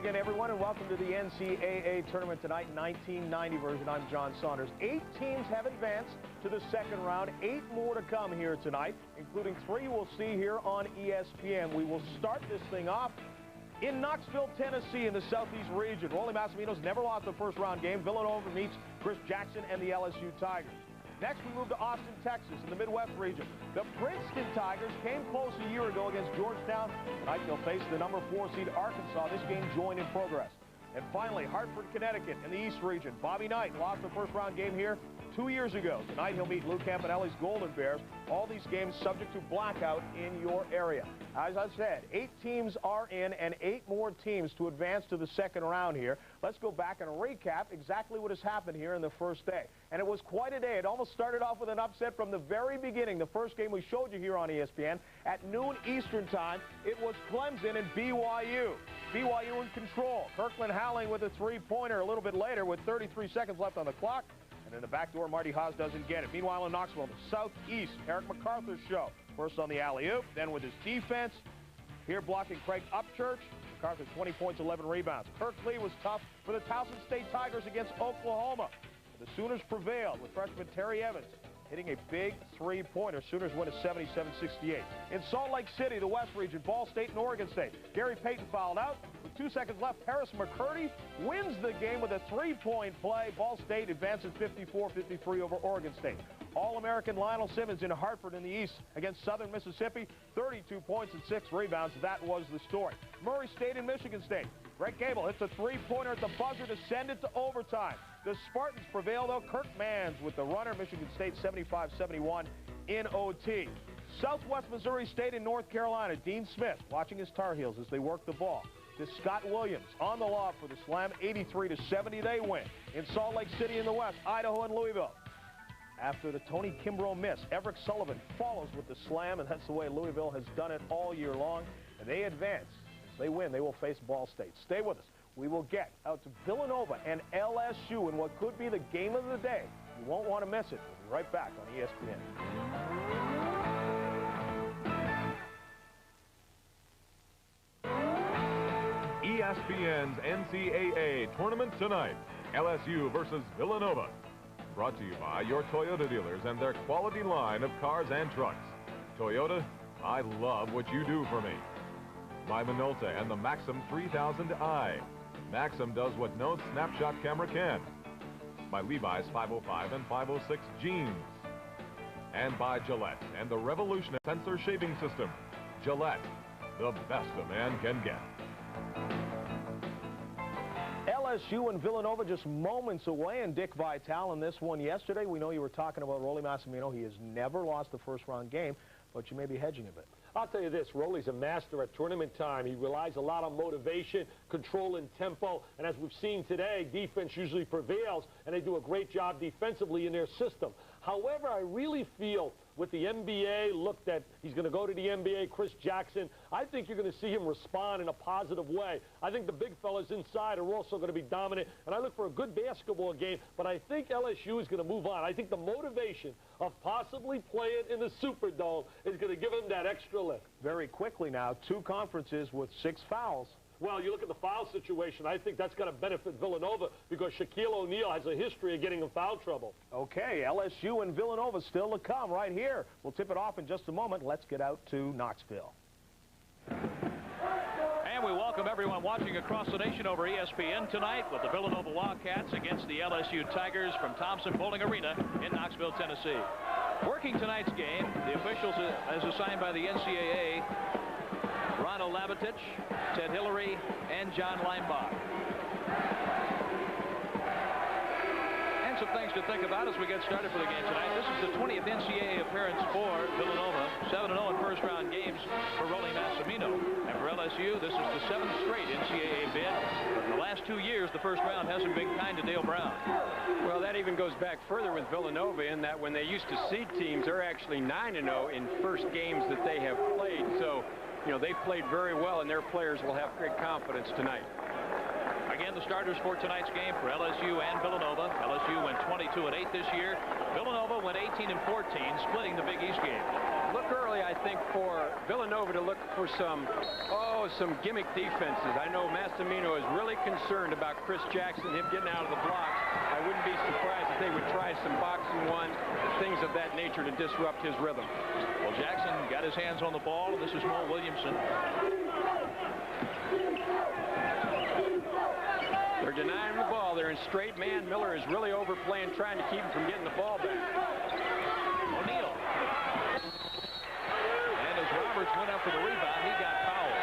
again, everyone, and welcome to the NCAA tournament tonight, 1990 version. I'm John Saunders. 8 teams have advanced to the second round. 8 more to come here tonight, including 3 we'll see here on ESPN. We will start this thing off in Knoxville, Tennessee, in the Southeast region. Rollie Massimino's never lost the first round game. Villanova meets Chris Jackson and the LSU Tigers. Next, we move to Austin, Texas, in the Midwest region. The Princeton Tigers came close a year ago against Georgetown. Tonight, they'll face the number 4 seed Arkansas. This game joined in progress. And finally, Hartford, Connecticut, in the East region. Bobby Knight lost the first-round game here 2 years ago. Tonight, he'll meet Lou Campanelli's Golden Bears. All these games subject to blackout in your area. As I said, 8 teams are in and 8 more teams to advance to the second round here. Let's go back and recap exactly what has happened here in the first day. And it was quite a day. It almost started off with an upset from the very beginning. The first game we showed you here on ESPN at noon Eastern time, it was Clemson and BYU. BYU in control. Kirkland Howling with a three-pointer a little bit later with 33 seconds left on the clock. And in the back door, Marty Haas doesn't get it. Meanwhile, in Knoxville, in the southeast, Eric MacArthur's show. First on the alley-oop, then with his defense. Here blocking Craig Upchurch. MacArthur 20 points, 11 rebounds. Kirk Lee was tough for the Towson State Tigers against Oklahoma. The Sooners prevailed with freshman Terry Evans hitting a big three-pointer. Sooners win at 77-68. In Salt Lake City, the West region, Ball State and Oregon State. Gary Payton fouled out. With 2 seconds left, Harris McCurdy wins the game with a three-point play. Ball State advances 54-53 over Oregon State. All-American Lionel Simmons in Hartford in the East against Southern Mississippi. 32 points and 6 rebounds. That was the story. Murray State and Michigan State. Greg Gable hits a three-pointer at the buzzer to send it to overtime. The Spartans prevail, though. Kirk Mans with the runner. Michigan State 75-71 in OT. Southwest Missouri State and North Carolina. Dean Smith watching his Tar Heels as they work the ball. To Scott Williams on the lob for the slam. 83-70 they win. In Salt Lake City in the West, Idaho and Louisville. After the Tony Kimbrough miss, Everett Sullivan follows with the slam, and that's the way Louisville has done it all year long. And they advance. As they win, they will face Ball State. Stay with us. We will get out to Villanova and LSU in what could be the game of the day. You won't want to miss it. We'll be right back on ESPN. ESPN's NCAA tournament tonight. LSU versus Villanova. Brought to you by your Toyota dealers and their quality line of cars and trucks. Toyota, I love what you do for me. By Minolta and the Maxim 3000i. Maxim does what no snapshot camera can. By Levi's 505 and 506 jeans. And by Gillette and the revolutionary sensor shaving system. Gillette, the best a man can get. LSU and Villanova just moments away, and Dick Vitale in this one yesterday. We know you were talking about Rollie Massimino. He has never lost the first-round game, but you may be hedging a bit. I'll tell you this, Rollie's a master at tournament time. He relies a lot on motivation, control, and tempo. And as we've seen today, defense usually prevails, and they do a great job defensively in their system. However, I really feel with the NBA, look that he's going to go to the NBA, Chris Jackson, I think you're going to see him respond in a positive way. I think the big fellas inside are also going to be dominant, and I look for a good basketball game, but I think LSU is going to move on. I think the motivation of possibly playing in the Superdome is going to give him that extra lift. Very quickly now, 2 conferences with 6 fouls. Well, you look at the foul situation, I think that's going to benefit Villanova because Shaquille O'Neal has a history of getting in foul trouble. Okay, LSU and Villanova still to come right here. We'll tip it off in just a moment. Let's get out to Knoxville. And we welcome everyone watching across the nation over ESPN tonight with the Villanova Wildcats against the LSU Tigers from Thompson Bowling Arena in Knoxville, Tennessee. Working tonight's game, the officials as assigned by the NCAA, Ronald Labatich, Ted Hillary, and John Leimbach. And some things to think about as we get started for the game tonight. This is the 20th NCAA appearance for Villanova. 7-0 in first-round games for Rollie Massimino. And for LSU, this is the 7th straight NCAA bid. But in the last 2 years, the first round hasn't been kind to Dale Brown. Well, that even goes back further with Villanova in that when they used to seed teams, they're actually 9-0 in first games that they have played. So, you know, they played very well, and their players will have great confidence tonight. Again, the starters for tonight's game for LSU and Villanova. LSU went 22-8 this year. Villanova went 18-14, splitting the Big East game. Look early, I think, for Villanova to look for some gimmick defenses. I know Massimino is really concerned about Chris Jackson, him getting out of the blocks. I wouldn't be surprised if they would try some boxing one, things of that nature to disrupt his rhythm. Well, Jackson got his hands on the ball, and this is Mo Williamson. They're denying the ball. They're in straight man. Miller is really overplaying, trying to keep him from getting the ball back. O'Neal. And as Roberts went up for the rebound, he got fouled.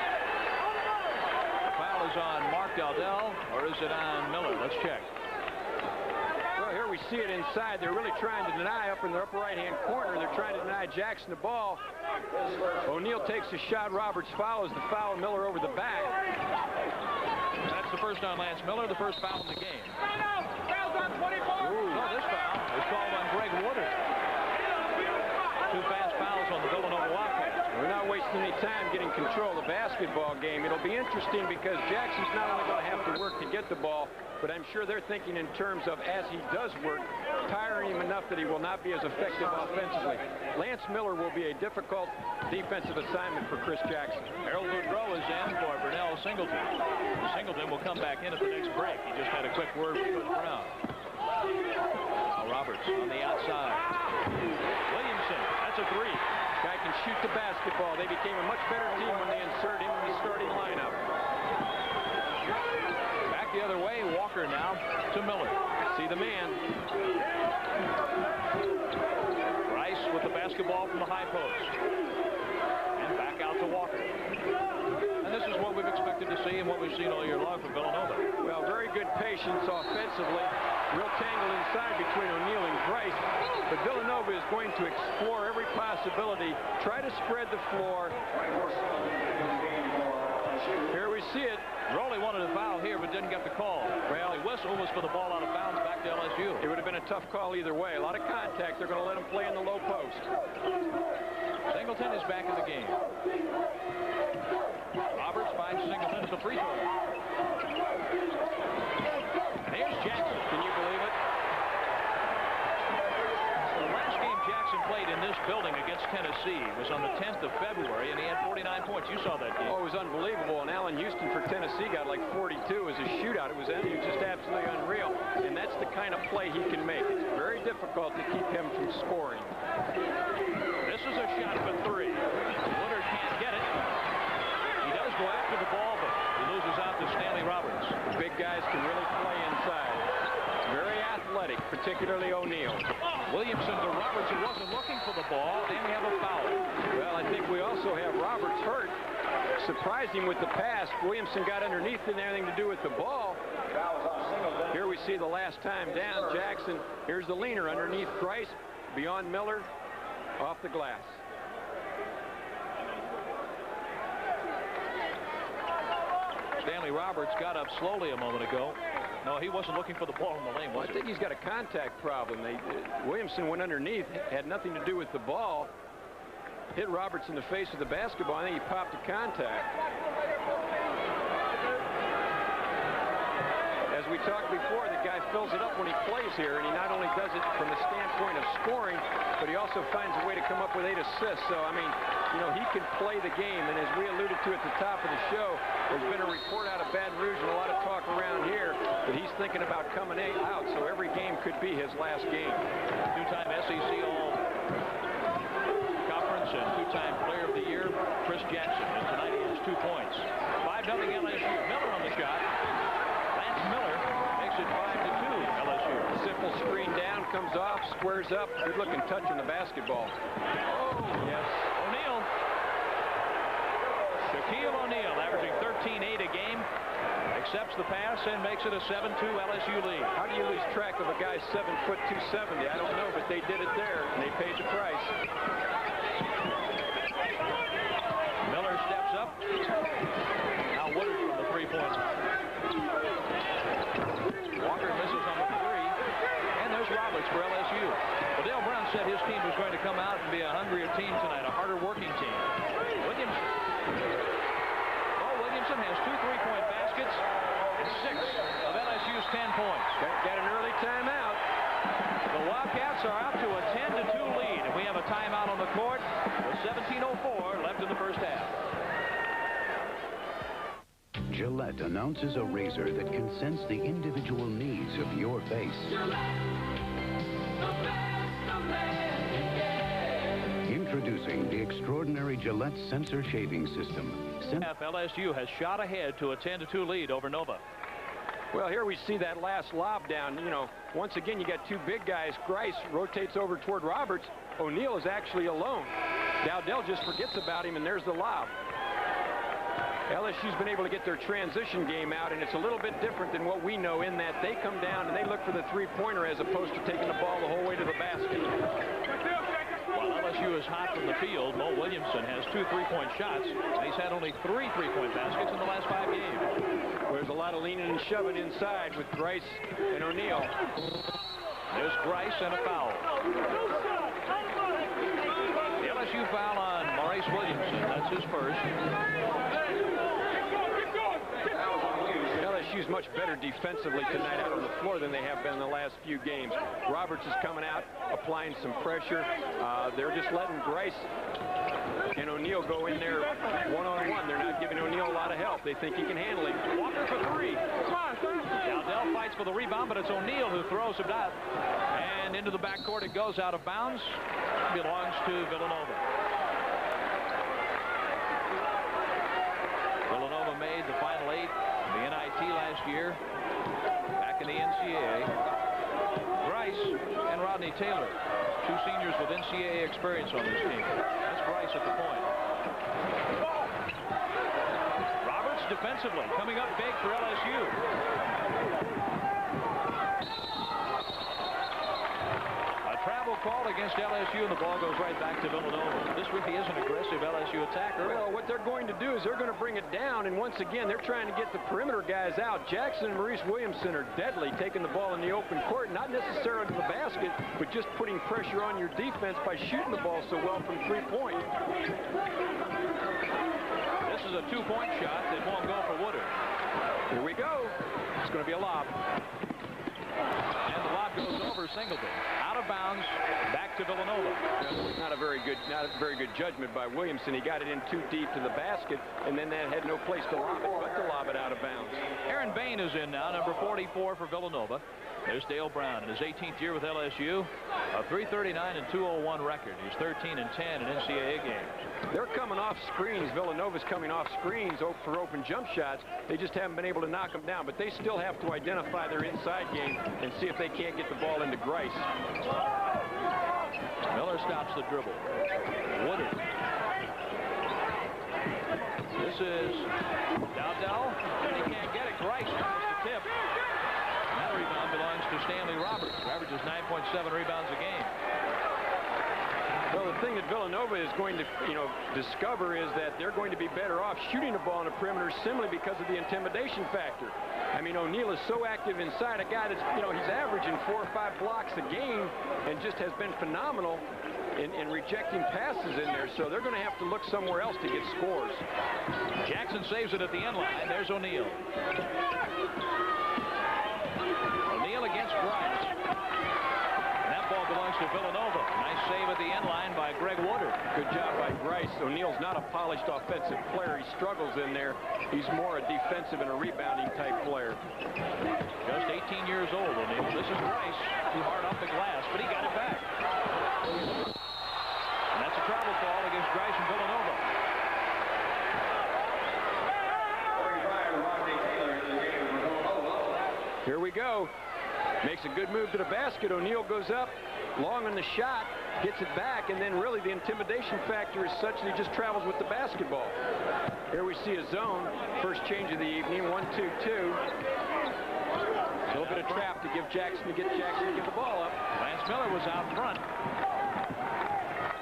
The foul is on Mark Dowdell, or is it on Miller? Let's check. Well, here we see it inside. They're really trying to deny up in the upper right-hand corner. They're trying to deny Jackson the ball. O'Neal takes a shot. Roberts follows the foul. Miller over the back. That's the first on Lance Miller, the first foul in the game. Foul's on 24. No, this foul is called on Greg Woodard. 2 fast fouls on the Villanova Wildcats. We're not wasting any time getting control of the basketball game. It'll be interesting because Jackson's not only going to have to work to get the ball, but I'm sure they're thinking in terms of, as he does work, tiring him enough that he will not be as effective offensively. Lance Miller will be a difficult defensive assignment for Chris Jackson. Harold Boudreau is in for Brunel Singleton. Singleton will come back in at the next break. He just had a quick word with Coach Brown. Now Roberts on the outside. Williamson, that's a 3. Guy can shoot the basketball. They became a much better team when they insert him in the starting lineup. Back the other way, Walker now to Miller. See the man. Rice with the basketball from the high post. And back out to Walker. And this is what we've expected to see and what we've seen all year long from Villanova. Well, very good patience offensively. Real tangle inside between O'Neal and Price. But Villanova is going to explore every possibility. Try to spread the floor. Here we see it. Rowley wanted a foul here but didn't get the call. Well, the whistle was for the ball out of bounds back to LSU. It would have been a tough call either way. A lot of contact. They're going to let him play in the low post. Singleton is back in the game. Roberts finds Singleton at the free throw. Here's Jackson. Can you believe it? The last game Jackson played in this building against Tennessee was on the 10th of February, and he had 49 points. You saw that game. Oh, it was unbelievable. And Allen Houston for Tennessee got like 42 as a shootout. It was just absolutely unreal. And that's the kind of play he can make. It's very difficult to keep him from scoring. This is a shot for 3. Woodard can't get it. He does go after the ball, but he loses out to Stanley Roberts. Big guys can really play inside. Very athletic, particularly O'Neal. Williamson to Roberts, who wasn't looking for the ball, and we have a foul. Well, I think we also have Roberts hurt. Surprised him with the pass. Williamson got underneath, didn't have anything to do with the ball. Here we see the last time down. Jackson, here's the leaner underneath Price, beyond Miller, off the glass. Stanley Roberts got up slowly a moment ago. No, he wasn't looking for the ball in the lane, was I think he's got a contact problem. Williamson went underneath, had nothing to do with the ball. Hit Roberts in the face with the basketball. I think he popped a contact. As we talked before, the guy fills it up when he plays here, and he not only does it from the standpoint of scoring, but he also finds a way to come up with 8 assists. So, I mean, you know, he can play the game. And as we alluded to at the top of the show, there's been a report out of Baton Rouge and a lot of talk around here that he's thinking about coming out. So every game could be his last game. 2-time SEC All-Conference and 2-time Player of the Year, Chris Jackson. And tonight he has 2 points. 5-0 LSU. Miller on the shot. Lance Miller makes it 5-2 LSU. Simple screen down, comes off, squares up. Good looking touch on the basketball. Oh, yes. O'Neal. Shaquille O'Neal averaging 13-8 a game. Accepts the pass and makes it a 7-2 LSU lead. How do you lose track of a guy 7 foot 270? I don't know, but they did it there, and they paid the price. Miller steps up. Now Woodard from the 3-point line. Walker misses on the 3. And there's Roberts for LSU. Well, Dale Brown said his team was going to come out and be a hungrier team tonight, a harder working team. Williamson has 2 3-point baskets. 6 of LSU's 10 points. Got an early timeout. The Wildcats are out to a 10-2 lead, and we have a timeout on the court with 17:04 left in the first half. Gillette announces a razor that can sense the individual needs of your face. Introducing the extraordinary Gillette Sensor Shaving System. LSU has shot ahead to a 10-2 lead over Nova. Well, here we see that last lob down. You know, once again, you got two big guys. Grice rotates over toward Roberts. O'Neal is actually alone. Dowdell just forgets about him, and there's the lob. LSU's been able to get their transition game out, and it's a little bit different than what we know in that they come down and they look for the three-pointer as opposed to taking the ball the whole way to the basket. While LSU is hot from the field, Mo Williamson has 2 3-point shots, and he's had only 3 3-point baskets in the last 5 games. There's a lot of leaning and shoving inside with Grice and O'Neal. There's Grice and a foul. The LSU foul on Maurice Williamson. That's his first. LSU's much better defensively tonight out on the floor than they have been in the last few games. Roberts is coming out, applying some pressure. They're just letting Grice and O'Neal go in there one-on-one. They're not giving O'Neal a lot of help. They think he can handle him. Walker for 3. Dowdell fights for the rebound, but it's O'Neal who throws it out. And into the backcourt it goes, out of bounds. Belongs to Villanova. Villanova made the Final 8 in the NIT last year. Back in the NCAA. Grice and Rodney Taylor, 2 seniors with NCAA experience on this team. That's Grice at the point. Roberts defensively coming up big for LSU. Travel call against LSU, and the ball goes right back to Villanova. This really is an aggressive LSU attacker. Well, what they're going to do is they're going to bring it down, and once again, they're trying to get the perimeter guys out. Jackson and Maurice Williamson are deadly, taking the ball in the open court, not necessarily to the basket, but just putting pressure on your defense by shooting the ball so well from 3-point. This is a 2-point shot that won't go for Woodard. Here we go. It's going to be a lob. And the lob goes over Singleton. Out of bounds, back to Villanova. Not a very good judgment by Williamson. He got it in too deep to the basket, and then that had no place to lob it but to lob it out of bounds. Aaron Bain is in now, number 44 for Villanova. There's Dale Brown in his 18th year with LSU. A 339 and 201 record. He's 13 and 10 in NCAA games. They're coming off screens. Villanova's coming off screens for open jump shots. They just haven't been able to knock them down, but they still have to identify their inside game and see if they can't get the ball into Grice. Miller stops the dribble. Woodard. This is Dowdell, and he can't get it. Grice tries to tip. That rebound belongs to Stanley Roberts, who averages 9.7 rebounds a game. Well, the thing that Villanova is going to, discover is that they're going to be better off shooting the ball on the perimeter simply because of the intimidation factor. I mean, O'Neal is so active inside, a guy that's, he's averaging 4 or 5 blocks a game and just has been phenomenal in rejecting passes in there. So they're going to have to look somewhere else to get scores. Jackson saves it at the end line. There's O'Neal. O'Neal against Grice. And that ball belongs to Villanova. Nice save at the end line by Greg Woodard. Good job by Grice. O'Neal's not a polished offensive player. He struggles in there. He's more a defensive and a rebounding type player. Just 18 years old, O'Neal. This is Grice. Too hard off the glass, but he got it back. And that's a travel call against Grice and Villanova. Here we go. Makes a good move to the basket. O'Neal goes up, long on the shot, gets it back, and then really the intimidation factor is such that he just travels with the basketball. Here we see a zone. First change of the evening, 1-2-2. A little bit of trap to get Jackson to get the ball up. Lance Miller was out front.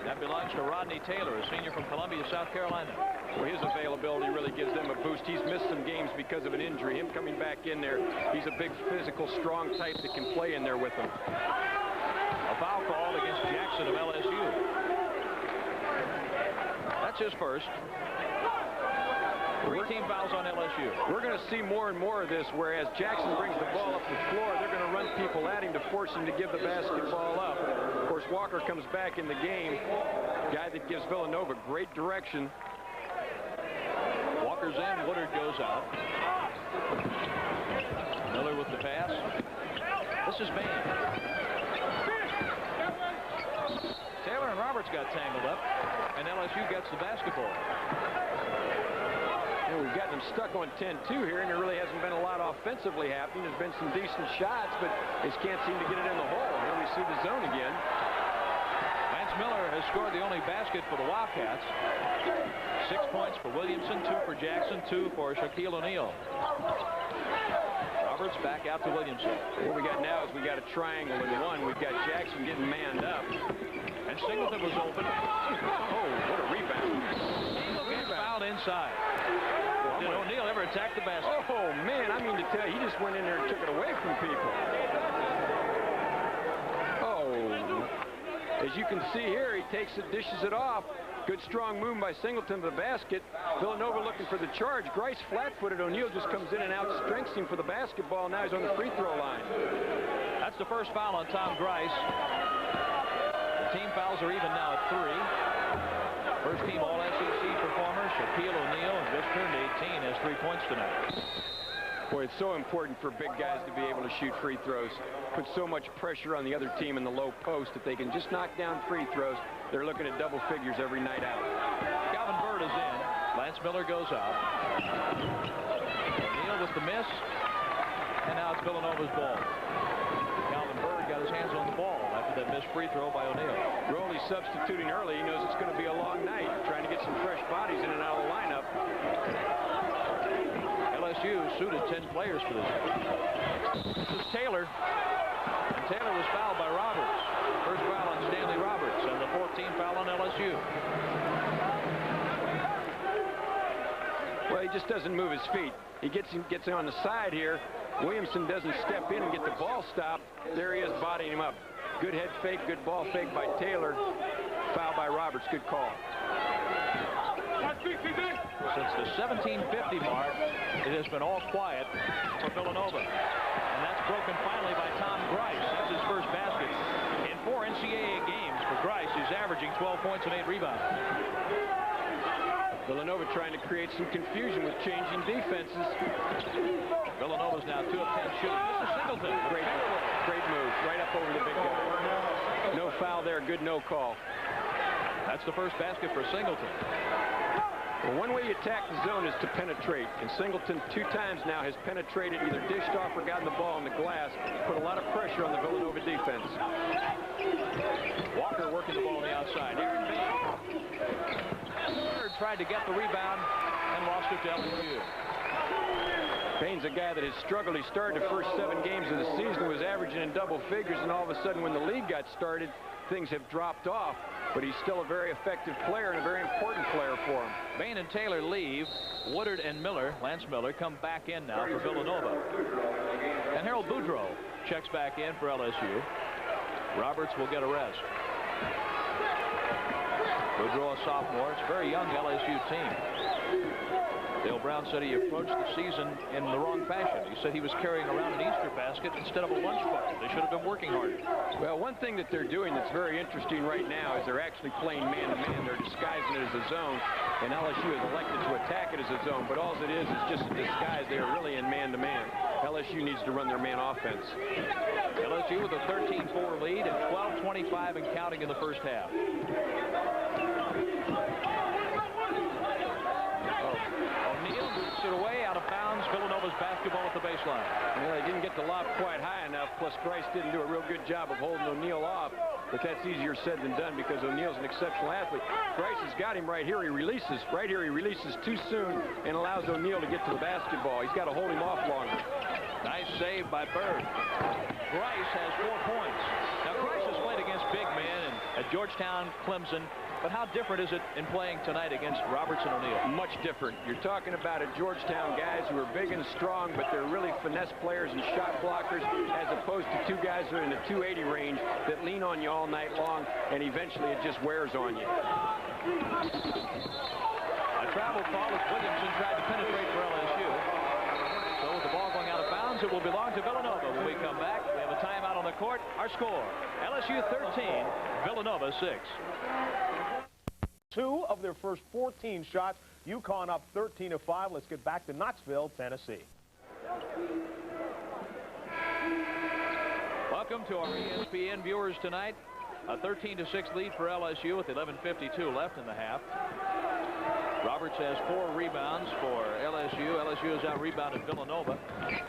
That belongs to Rodney Taylor, a senior from Columbia, South Carolina. Well, his availability really gives them a boost. He's missed some games because of an injury. Him coming back in there, he's a big, physical, strong type that can play in there with him. A foul call against Jackson of LSU. That's his first. Three team fouls on LSU. We're going to see more and more of this, whereas Jackson brings the ball up the floor, they're going to run people at him to force him to give the basketball up. Of course, Walker comes back in the game, guy that gives Villanova great direction. Walker's in, Woodard goes out. Miller with the pass. This is Bain. Taylor and Roberts got tangled up, and LSU gets the basketball. We've gotten them stuck on 10-2 here, and there really hasn't been a lot offensively happening. There's been some decent shots, but they just can't seem to get it in the hole. Here we see the zone again. Lance Miller has scored the only basket for the Wildcats. 6 points for Williamson, 2 for Jackson, 2 for Shaquille O'Neal. Roberts back out to Williamson. What we got now is we got a triangle in one. We've got Jackson getting manned up. And Singleton was open. Oh, what a rebound. O'Neal gets fouled inside. Did O'Neal ever attack the basket? Oh, man, I mean to tell you, he just went in there and took it away from people. Oh, as you can see here, he takes it, dishes it off. Good strong move by Singleton to the basket. Villanova looking for the charge. Grice flat-footed. O'Neal just comes in and outstrengths him for the basketball. Now he's on the free throw line. That's the first foul on Tom Grice. The team fouls are even now at 3. First team All-SEC performer, Shaquille O'Neal, just turned 18, has 3 points tonight. Boy, it's so important for big guys to be able to shoot free throws. Put so much pressure on the other team in the low post. If they can just knock down free throws, they're looking at double figures every night out. Calvin Bird is in. Lance Miller goes out. O'Neal with the miss. And now it's Villanova's ball. Calvin Bird got his hands on the ball after that missed free throw by O'Neal. Rowley substituting early. He knows it's going to be a long night, trying to get some fresh bodies in and out of the lineup. LSU suited 10 players for this. This is Taylor. And Taylor was fouled by Roberts. First foul on Stanley Roberts, and the 14th foul on LSU. Well, he just doesn't move his feet. He gets on the side here. Williamson doesn't step in and get the ball stopped. There he is, bodying him up. Good head fake, good ball fake by Taylor. Foul by Roberts. Good call. Since the 1750 mark, it has been all quiet for Villanova. And that's broken finally by Tom Grice. That's his first basket in 4 NCAA games for Grice. He's averaging 12 points and 8 rebounds. Villanova trying to create some confusion with changing defenses. Villanova's now 2 of 10 shooting. This is Singleton. Great move. Right up over the big guy. No foul there. Good no call. That's the first basket for Singleton. Well, one way you attack the zone is to penetrate. And Singleton 2 times now has penetrated, either dished off or gotten the ball on the glass. Put a lot of pressure on the Villanova defense. Walker working the ball on the outside. Aaron Bain tried to get the rebound and lost it to LSU. Bain's a guy that has struggled. He started the first 7 games of the season, was averaging in double figures, and all of a sudden when the league got started, things have dropped off. But he's still a very effective player and a very important player for him. Bain and Taylor leave. Woodard and Miller, Lance Miller, come back in now for Villanova. And Harold Boudreaux checks back in for LSU. Roberts will get a rest. Boudreaux, a sophomore. It's a very young LSU team. Dale Brown said he approached the season in the wrong fashion. He said he was carrying around an Easter basket instead of a lunch bucket. They should have been working harder. Well, one thing that they're doing that's very interesting right now is they're actually playing man-to-man. They're disguising it as a zone, and LSU has elected to attack it as a zone. But all it is just a disguise. They are really in man-to-man. LSU needs to run their man offense. LSU with a 13-4 lead and 12-25 and counting in the first half. O'Neal moves it away, out of bounds. Villanova's basketball at the baseline. Well, they didn't get the lob quite high enough, plus Grice didn't do a real good job of holding O'Neal off. But that's easier said than done because O'Neal's an exceptional athlete. Grice has got him right here. He releases. Right here, he releases too soon and allows O'Neal to get to the basketball. He's got to hold him off longer. Nice save by Bird. Grice has 4 points. Now, Grice has played against big men at Georgetown, Clemson. But how different is it in playing tonight against Roberts and O'Neal? Much different. You're talking about at Georgetown guys who are big and strong, but they're really finesse players and shot blockers, as opposed to 2 guys who are in the 280 range that lean on you all night long, and eventually it just wears on you. A travel call as Williamson tried to penetrate for LSU. So with the ball going out of bounds, it will belong to Villanova. When we come back, we have a timeout on the court. Our score, LSU 13, Villanova 6. 2 of their first 14 shots. UConn up 13-5. Let's get back to Knoxville, Tennessee. Welcome to our ESPN viewers tonight. A 13-6 lead for LSU with 11:52 left in the half. Roberts has 4 rebounds for LSU. LSU has out-rebounded Villanova.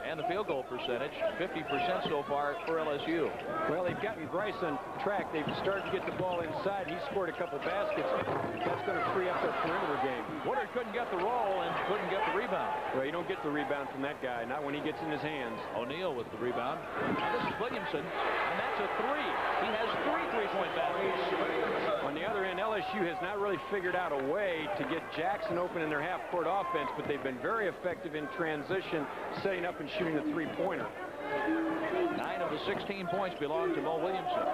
And the field goal percentage, 50% so far for LSU. Well, they've gotten Grice on track. They've started to get the ball inside. He scored a couple baskets. That's going to free up their perimeter game. Woodard couldn't get the roll and couldn't get the rebound. Well, you don't get the rebound from that guy, not when he gets in his hands. O'Neal with the rebound. Now this is Williamson, and that's a 3. He has 3 3-point baskets. On the other end, LSU has not really figured out a way to get Jackson open in their half-court offense, but they've been very effective in transition, setting up and shooting the three-pointer. 9 of the 16 points belong to Mo Williamson.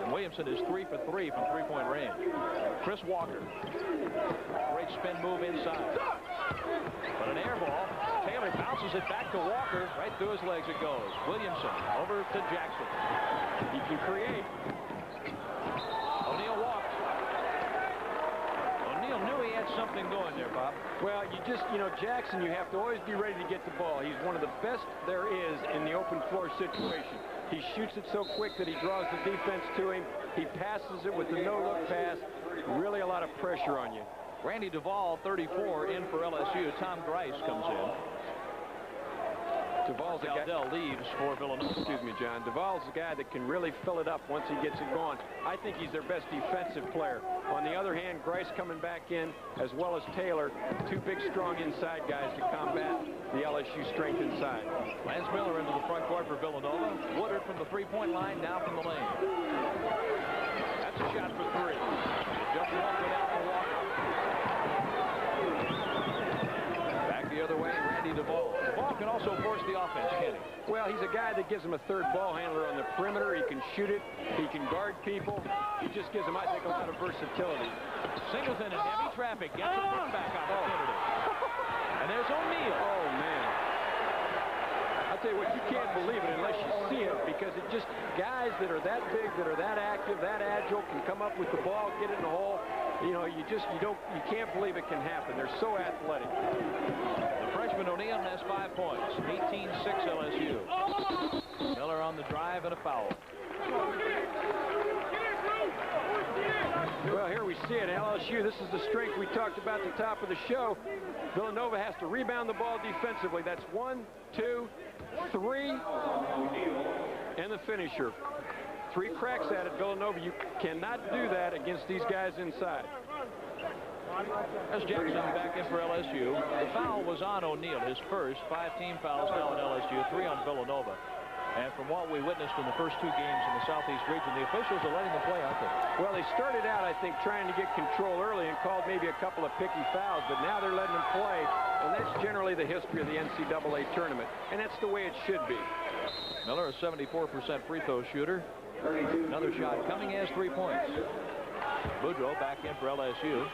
And Williamson is 3 for 3 from three-point range. Chris Walker. Great spin move inside. But an air ball. Taylor bounces it back to Walker. Right through his legs it goes. Williamson over to Jackson. He can create. O'Neal walked. O'Neal knew he had something going there, Bob. Well, Jackson, you have to always be ready to get the ball. He's one of the best there is in the open floor situation. He shoots it so quick that he draws the defense to him. He passes it with the no-look pass. Really a lot of pressure on you. Randy Duvall, 34, in for LSU. Tom Grice comes in. Duvall's a guy. Dell leaves for Villanova. Excuse me, John. Duvall's a guy that can really fill it up once he gets it going. I think he's their best defensive player. On the other hand, Grice coming back in, as well as Taylor, 2 big, strong inside guys to combat the LSU strength inside. Lance Miller into the front court for Villanova. Woodard from the three-point line, now from the lane. That's a shot for 3. Just walked it out for Walker. Back the other way, Randy Duvall. Duvall can also force the offense, can he? Well, he's a guy that gives him a third ball handler on the perimeter. He can shoot it. He can guard people. He just gives him, I think, a lot of versatility. Singleton in heavy traffic. Gets a putback opportunity. And there's O'Neal. Oh, man. I'll tell you what, you can't believe it unless you see it, because it just, guys that are that big, that are that active, that agile, can come up with the ball, get it in the hole. You can't believe it can happen. They're so athletic. The freshman O'Neal has 5 points. 18-6 LSU. Miller on the drive and a foul. Well, here we see it. LSU, this is the strength we talked about at the top of the show. Villanova has to rebound the ball defensively. That's 1, 2, 3, and the finisher. 3 cracks at it, Villanova. You cannot do that against these guys inside. As Jackson back in for LSU. The foul was on O'Neal, his first. 5 team fouls now on LSU, 3 on Villanova. And from what we witnessed in the first 2 games in the Southeast region, the officials are letting them play, aren't they? Well, they started out, I think, trying to get control early and called maybe a couple of picky fouls, but now they're letting them play, and that's generally the history of the NCAA tournament, and that's the way it should be. Miller, a 74% free throw shooter. Another shot coming. He has 3 points. Boudreaux back in for LSU.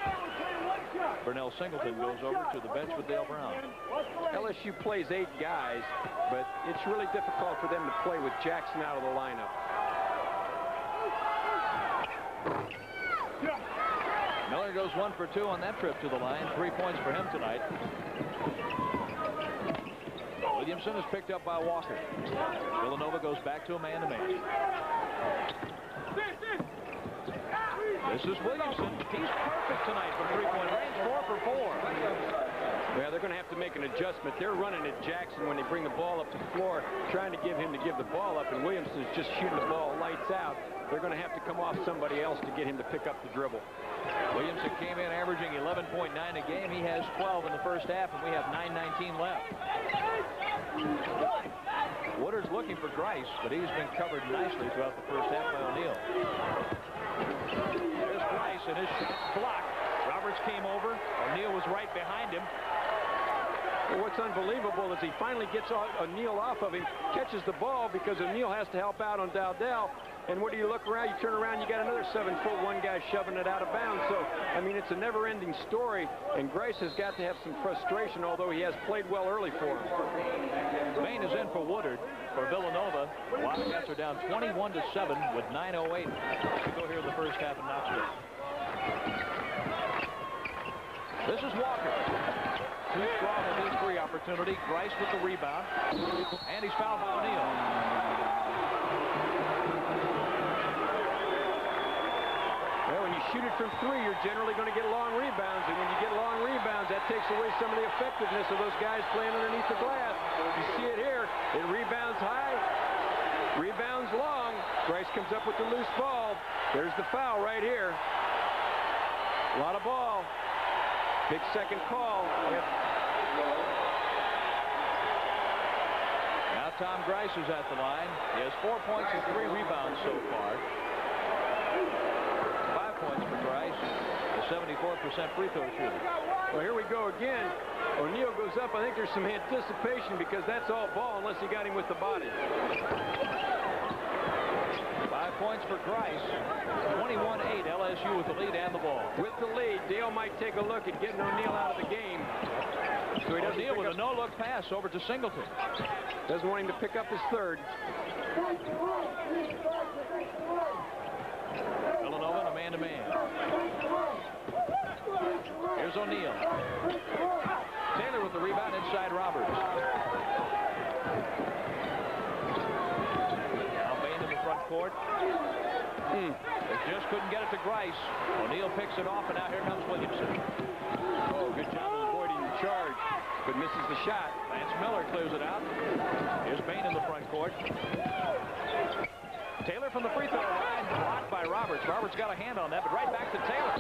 Burnell Singleton goes over to the bench with Dale Brown. LSU plays 8 guys, but it's really difficult for them to play with Jackson out of the lineup. Miller goes 1 for 2 on that trip to the line. 3 points for him tonight. Williamson is picked up by Walker. Villanova goes back to a man-to-man. This is Williamson. He's perfect tonight from three-point range. 4 for 4. Yeah, they're going to have to make an adjustment. They're running at Jackson when they bring the ball up the floor, trying to give him to give the ball up, and Williamson's just shooting the ball lights out. They're going to have to come off somebody else to get him to pick up the dribble. Williamson came in averaging 11.9 a game. He has 12 in the first half, and we have 9:19 left. Woodard's looking for Grice, but he's been covered nicely throughout the first half by O'Neal. There's Grice, and his block. Roberts came over. O'Neal was right behind him. Well, what's unbelievable is he finally gets O'Neal off of him, catches the ball because O'Neal has to help out on Dowdell, and what do you look around? You turn around, you got another 7'1" guy shoving it out of bounds. So, I mean, it's a never-ending story, and Grice has got to have some frustration, although he has played well early for him. Bain is in for Woodard for Villanova. The Wildcats are down 21-7 with 9:08 to go here in the first half in Knoxville. This is Walker. Too strong with his free opportunity. Grice with the rebound. And he's fouled by O'Neal. Well, when you shoot it from three, you're generally going to get long rebounds. And when you get long rebounds, that takes away some of the effectiveness of those guys playing underneath the glass. You see it here. It rebounds high, rebounds long. Grice comes up with the loose ball. There's the foul right here. A lot of ball. Big second call. Now Tom Grice is at the line. He has 4 points and 3 rebounds so far. 5 points for Grice, a 74% free throw shooter. Well, here we go again. O'Neal goes up. I think there's some anticipation because that's all ball unless you got him with the body. 5 points for Grice. 21-8 LSU with the lead and the ball. With the lead, Dale might take a look at getting O'Neal out of the game. So he doesn't O'Neal with a no-look pass over to Singleton. Doesn't want him to pick up his third. Villanova in a man-to-man. Here's O'Neal. Taylor with the rebound inside Roberts. Now Bain in the front court. They just couldn't get it to Grice. O'Neal picks it off, and now here comes Williamson. Oh, good job of avoiding the charge, but misses the shot. Lance Miller clears it out. Here's Bain in the front court. Taylor from the free throw line, blocked by Roberts. Roberts got a hand on that, but right back to Taylor.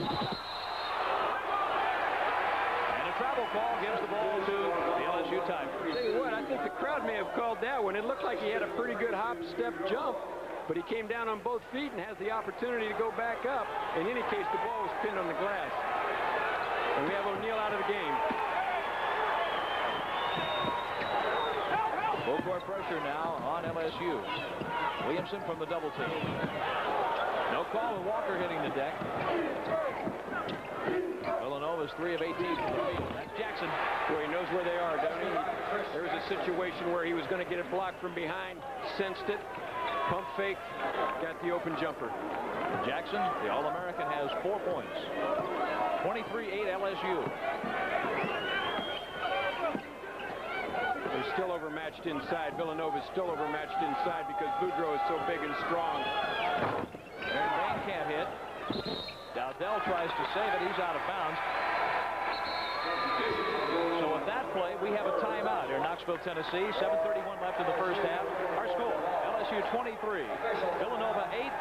And a travel call gives the ball to the LSU Tigers. Tell you what, I think the crowd may have called that one. It looked like he had a pretty good hop, step, jump, but he came down on both feet and has the opportunity to go back up. In any case, the ball was pinned on the glass. And we have O'Neal out of the game. Full court pressure now on LSU. Williamson from the double team. No call, and Walker hitting the deck. Villanova's 3 of 18 from the field. That's Jackson. Boy, he knows where they are, doesn't he? There was a situation where he was going to get it blocked from behind, sensed it, pump fake, got the open jumper. Jackson, the All-American, has 4 points. 23-8 LSU. They're still overmatched inside. Villanova's still overmatched inside because Boudreaux is so big and strong. Aaron Bain can't hit. Dowdell tries to save it. He's out of bounds. So with that play, we have a timeout here in Knoxville, Tennessee. 7:31 left in the first half. Our score, LSU 23, Villanova 8.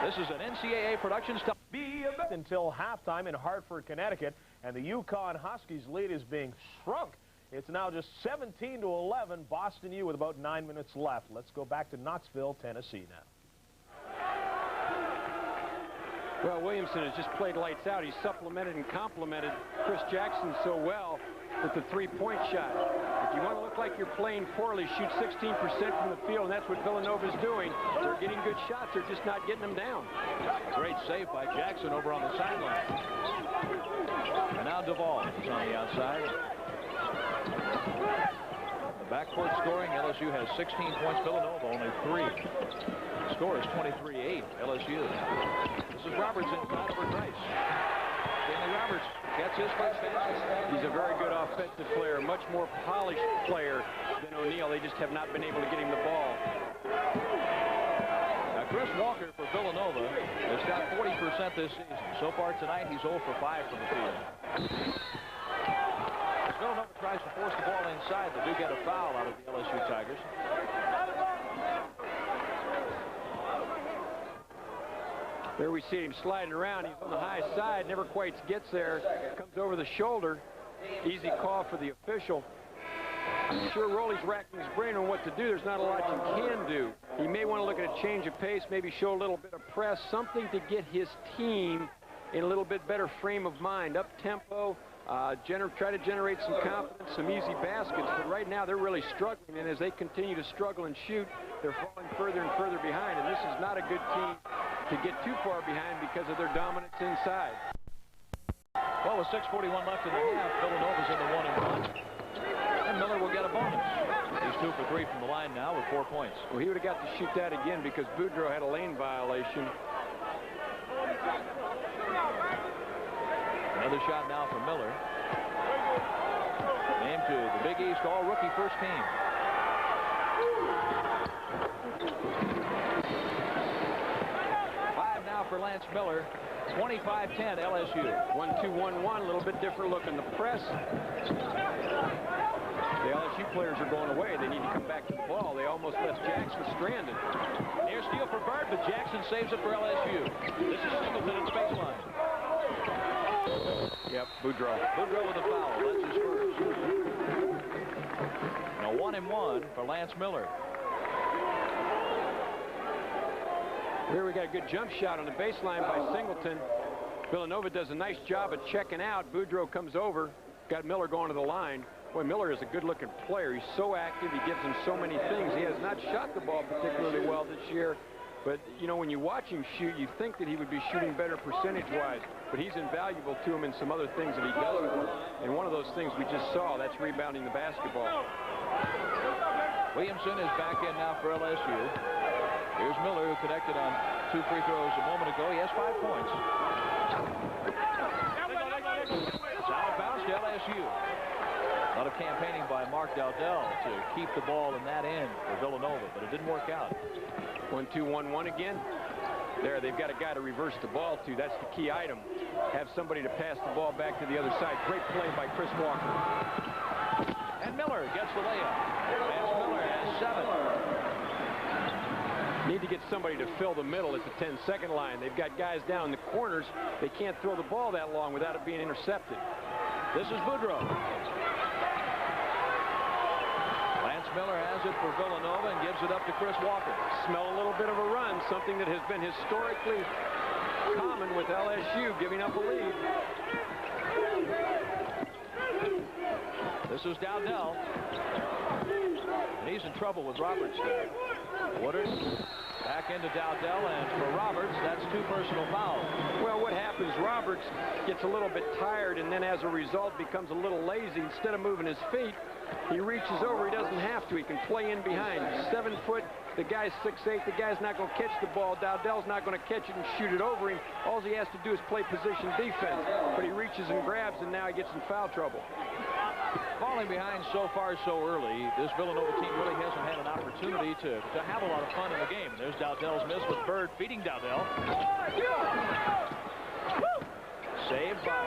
This is an NCAA production stop. Until halftime in Hartford, Connecticut, and the UConn Huskies lead is being shrunk. It's now just 17-11, Boston U with about 9 minutes left. Let's go back to Knoxville, Tennessee now. Well, Williamson has just played lights out. He's supplemented and complimented Chris Jackson so well with the three-point shot. If you want to look like you're playing poorly, shoot 16% from the field, and that's what Villanova's doing. They're getting good shots. They're just not getting them down. Great save by Jackson over on the sideline. And now Duvall is on the outside. The backcourt scoring, LSU has 16 points, Villanova only 3. The score is 23-8, LSU. This is Roberts inside over Grice. Stanley Roberts gets his first basket. He's a very good offensive player, much more polished player than O'Neal. They just have not been able to get him the ball. Now, Chris Walker for Villanova has got 40% this season. So far tonight, he's 0 for 5 from the field. As Villanova tries to force the ball inside, they do get a foul out of the LSU Tigers. There we see him sliding around. He's on the high side, never quite gets there. Comes over the shoulder. Easy call for the official. I'm sure Rowley's racking his brain on what to do. There's not a lot you can do. He may want to look at a change of pace, maybe show a little bit of press, something to get his team in a little bit better frame of mind, up-tempo, try to generate some confidence, some easy baskets. But right now they're really struggling, and as they continue to struggle and shoot, they're falling further and further behind. And this is not a good team to get too far behind because of their dominance inside. Well, with 6:41 left in the half, Villanova's in the 1-1. And Miller will get a bonus. He's 2 for 3 from the line now with 4 points. Well, he would have got to shoot that again because Boudreau had a lane violation. Another shot now for Miller. Named to the Big East All-Rookie first team. Five now for Lance Miller. 25-10 LSU. 1-2-1-1, a little bit different look in the press. The LSU players are going away. They need to come back to the ball. They almost left Jackson stranded. Near steal for Bird, but Jackson saves it for LSU. This is Singleton at the baseline. Yep, Boudreau. Boudreau with a foul. That's his first. Now 1-1 for Lance Miller. Here we got a good jump shot on the baseline by Singleton. Villanova does a nice job of checking out. Boudreau comes over. Got Miller going to the line. Boy, Miller is a good-looking player. He's so active. He gives him so many things. He has not shot the ball particularly well this year. But, you know, when you watch him shoot, you think that he would be shooting better percentage-wise. But he's invaluable to him in some other things that he does. And one of those things we just saw, that's rebounding the basketball. Williamson is back in now for LSU. Here's Miller, who connected on 2 free throws a moment ago. He has 5 points. It's out of bounds to LSU. A lot of campaigning by Mark Dowdell to keep the ball in that end for Villanova, but it didn't work out. 1-2-1-1 again. There, they've got a guy to reverse the ball to. That's the key item. Have somebody to pass the ball back to the other side. Great play by Chris Walker. And Miller gets the layup. Lance Miller has 7. Need to get somebody to fill the middle at the 10-second line. They've got guys down in the corners. They can't throw the ball that long without it being intercepted. This is Boudreau. Lance Miller has it for Villanova and gives it up to Chris Walker. Smell a little bit of a run, something that has been historically common with LSU giving up a lead. This is Dowdell. And he's in trouble with Roberts there. Woodard back into Dowdell, and for Roberts, that's 2 personal fouls. Well, what happens, Roberts gets a little bit tired and then as a result becomes a little lazy. Instead of moving his feet, he reaches over. He doesn't have to. He can play in behind. 7 foot. The guy's 6'8". The guy's not going to catch the ball. Dowdell's not going to catch it and shoot it over him. All he has to do is play position defense. But he reaches and grabs, and now he gets in foul trouble. Falling behind so far so early, this Villanova team really hasn't had an opportunity to have a lot of fun in the game. There's Dowdell's miss with Bird feeding Dowdell. Saved by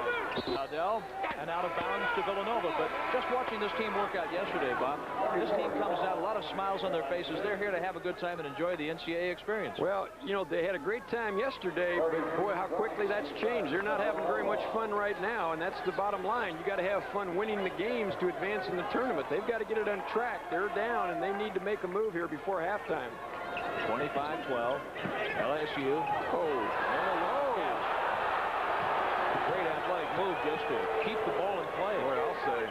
Dowdell and out of bounds to Villanova. But just watching this team work out yesterday, Bob, this team comes out, a lot of smiles on their faces. They're here to have a good time and enjoy the NCAA experience. Well, you know, they had a great time yesterday, but boy, how quickly that's changed. They're not having very much fun right now, and that's the bottom line. You got to have fun winning the games to advance in the tournament. They've got to get it on track. They're down, and they need to make a move here before halftime. 25-12, LSU. Oh, Great athletic move just to keep the ball in play. boy, I'll say.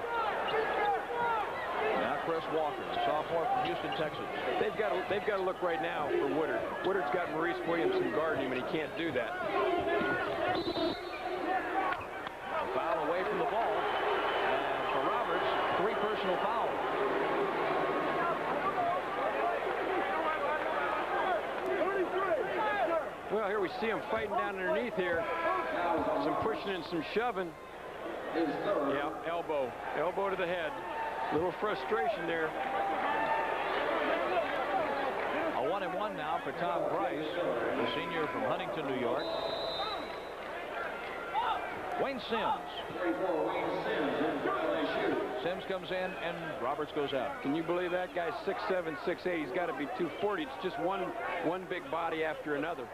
Now Chris Walker, a sophomore from Houston, Texas. They've got to look right now for Woodard. Woodard's got Maurice Williamson guarding him, and he can't do that. A foul away from the ball. And for Roberts, 3 personal fouls. Well, here we see him fighting down underneath here. Some pushing and some shoving. Yeah, elbow to the head. Little frustration there. A 1-1 now for Tom Bryce, the senior from Huntington, New York. Wayne Sims. Sims comes in and Roberts goes out. Can you believe that guy's 6'7", 6'8"? He's got to be 240. It's just one big body after another.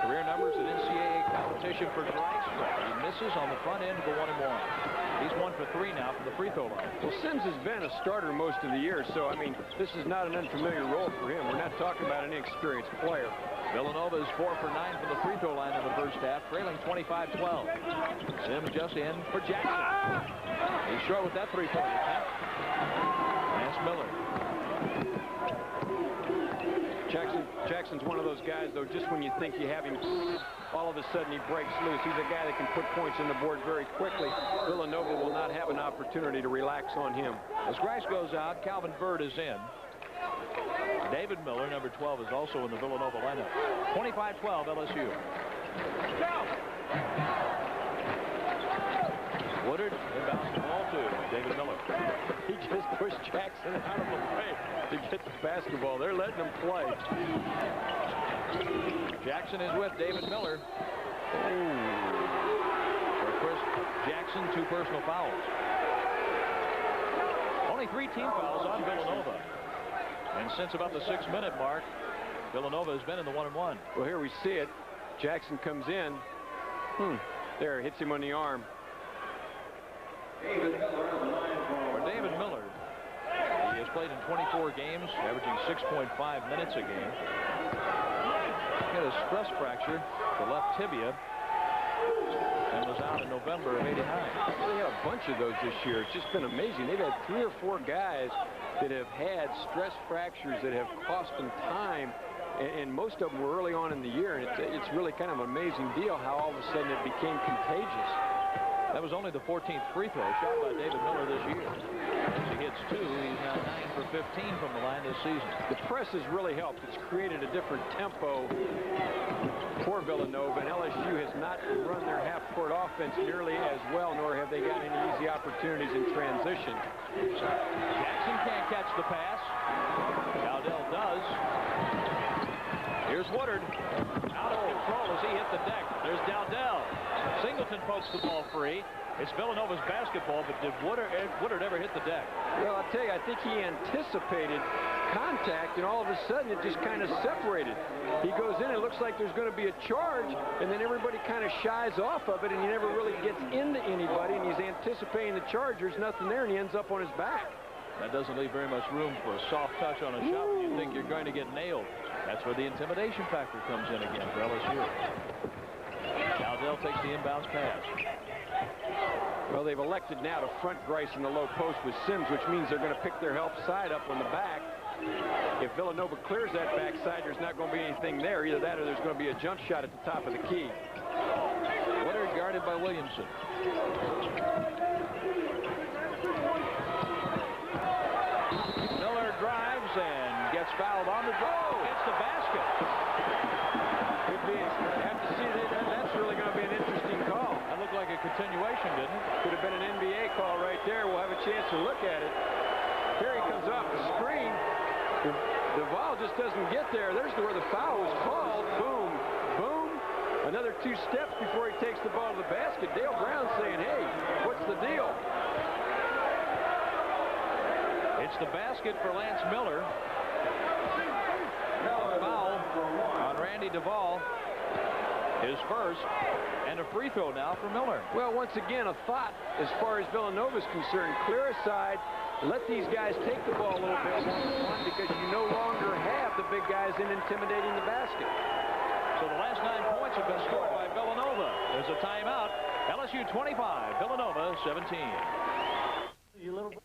Career numbers in NCAA competition for Grice. He misses on the front end of the 1-and-1. He's 1 for 3 now from the free throw line. Well, Sims has been a starter most of the year, so, I mean, this is not an unfamiliar role for him. We're not talking about an inexperienced player. Villanova is 4 for 9 from the free throw line in the first half, trailing 25-12. Sims just in for Jackson. He's short with that three-point attempt. Lance Miller. Jackson's one of those guys, though, just when you think you have him, all of a sudden he breaks loose. He's a guy that can put points on the board very quickly. Villanova will not have an opportunity to relax on him. As Grice goes out, Calvin Bird is in. David Miller, number 12, is also in the Villanova lineup. 25-12 LSU. Woodard inbounds the ball to David Miller. He just pushed Jackson out of the way to get the basketball. They're letting him play. Jackson is with David Miller. For Chris Jackson, 2 personal fouls. Only 3 team fouls on Villanova. And since about the 6-minute mark, Villanova has been in the 1-and-1. Well, here we see it. Jackson comes in. There, hits him on the arm. For David Miller, he has played in 24 games, averaging 6.5 minutes a game. He had a stress fracture, the left tibia, and was out in November of '89. They had a bunch of those this year. It's just been amazing. They've had 3 or 4 guys that have had stress fractures that have cost them time, and most of them were early on in the year. And it's really kind of an amazing deal how all of a sudden it became contagious. That was only the 14th free throw shot by David Miller this year. As he hits 2, he's now 9 for 15 from the line this season. The press has really helped. It's created a different tempo for Villanova, and LSU has not run their half-court offense nearly as well, nor have they gotten any easy opportunities in transition. Jackson can't catch the pass. Dowdell does. Here's Woodard. Out of control as he hit the deck. There's Dowdell. Singleton pokes the ball free. It's Villanova's basketball, but did Woodard ever hit the deck? Well, I'll tell you, I think he anticipated contact, and all of a sudden it just kind of separated. He goes in, it looks like there's going to be a charge, and then everybody kind of shies off of it, and he never really gets into anybody, and he's anticipating the charge. There's nothing there, and he ends up on his back. That doesn't leave very much room for a soft touch on a shot when you think you're going to get nailed. That's where the intimidation factor comes in again for LSU. Dowdell takes the inbounds pass. Well, they've elected now to front Grice in the low post with Sims, which means they're going to pick their help side up on the back. If Villanova clears that backside, there's not going to be anything there. Either that or there's going to be a jump shot at the top of the key. Woodard guarded by Williamson. Miller drives and gets fouled on the draw. Gets the basket. Have to see that. That's really going to be an interesting call. That looked like a continuation, didn't it? Could have been an NBA call right there. We'll have a chance to look at it. Here he comes off the screen. Duval just doesn't get there. There's where the foul was called. Boom, boom. Another 2 steps before he takes the ball to the basket. Dale Brown saying, hey, what's the deal? It's the basket for Lance Miller. Foul on Randy Duval. His first, and a free throw now for Miller. Well, once again, a thought as far as Villanova's concerned. Clear aside, let these guys take the ball a little bit one because you no longer have the big guys in intimidating the basket. So the last 9 points have been scored by Villanova. There's a timeout. LSU 25, Villanova 17.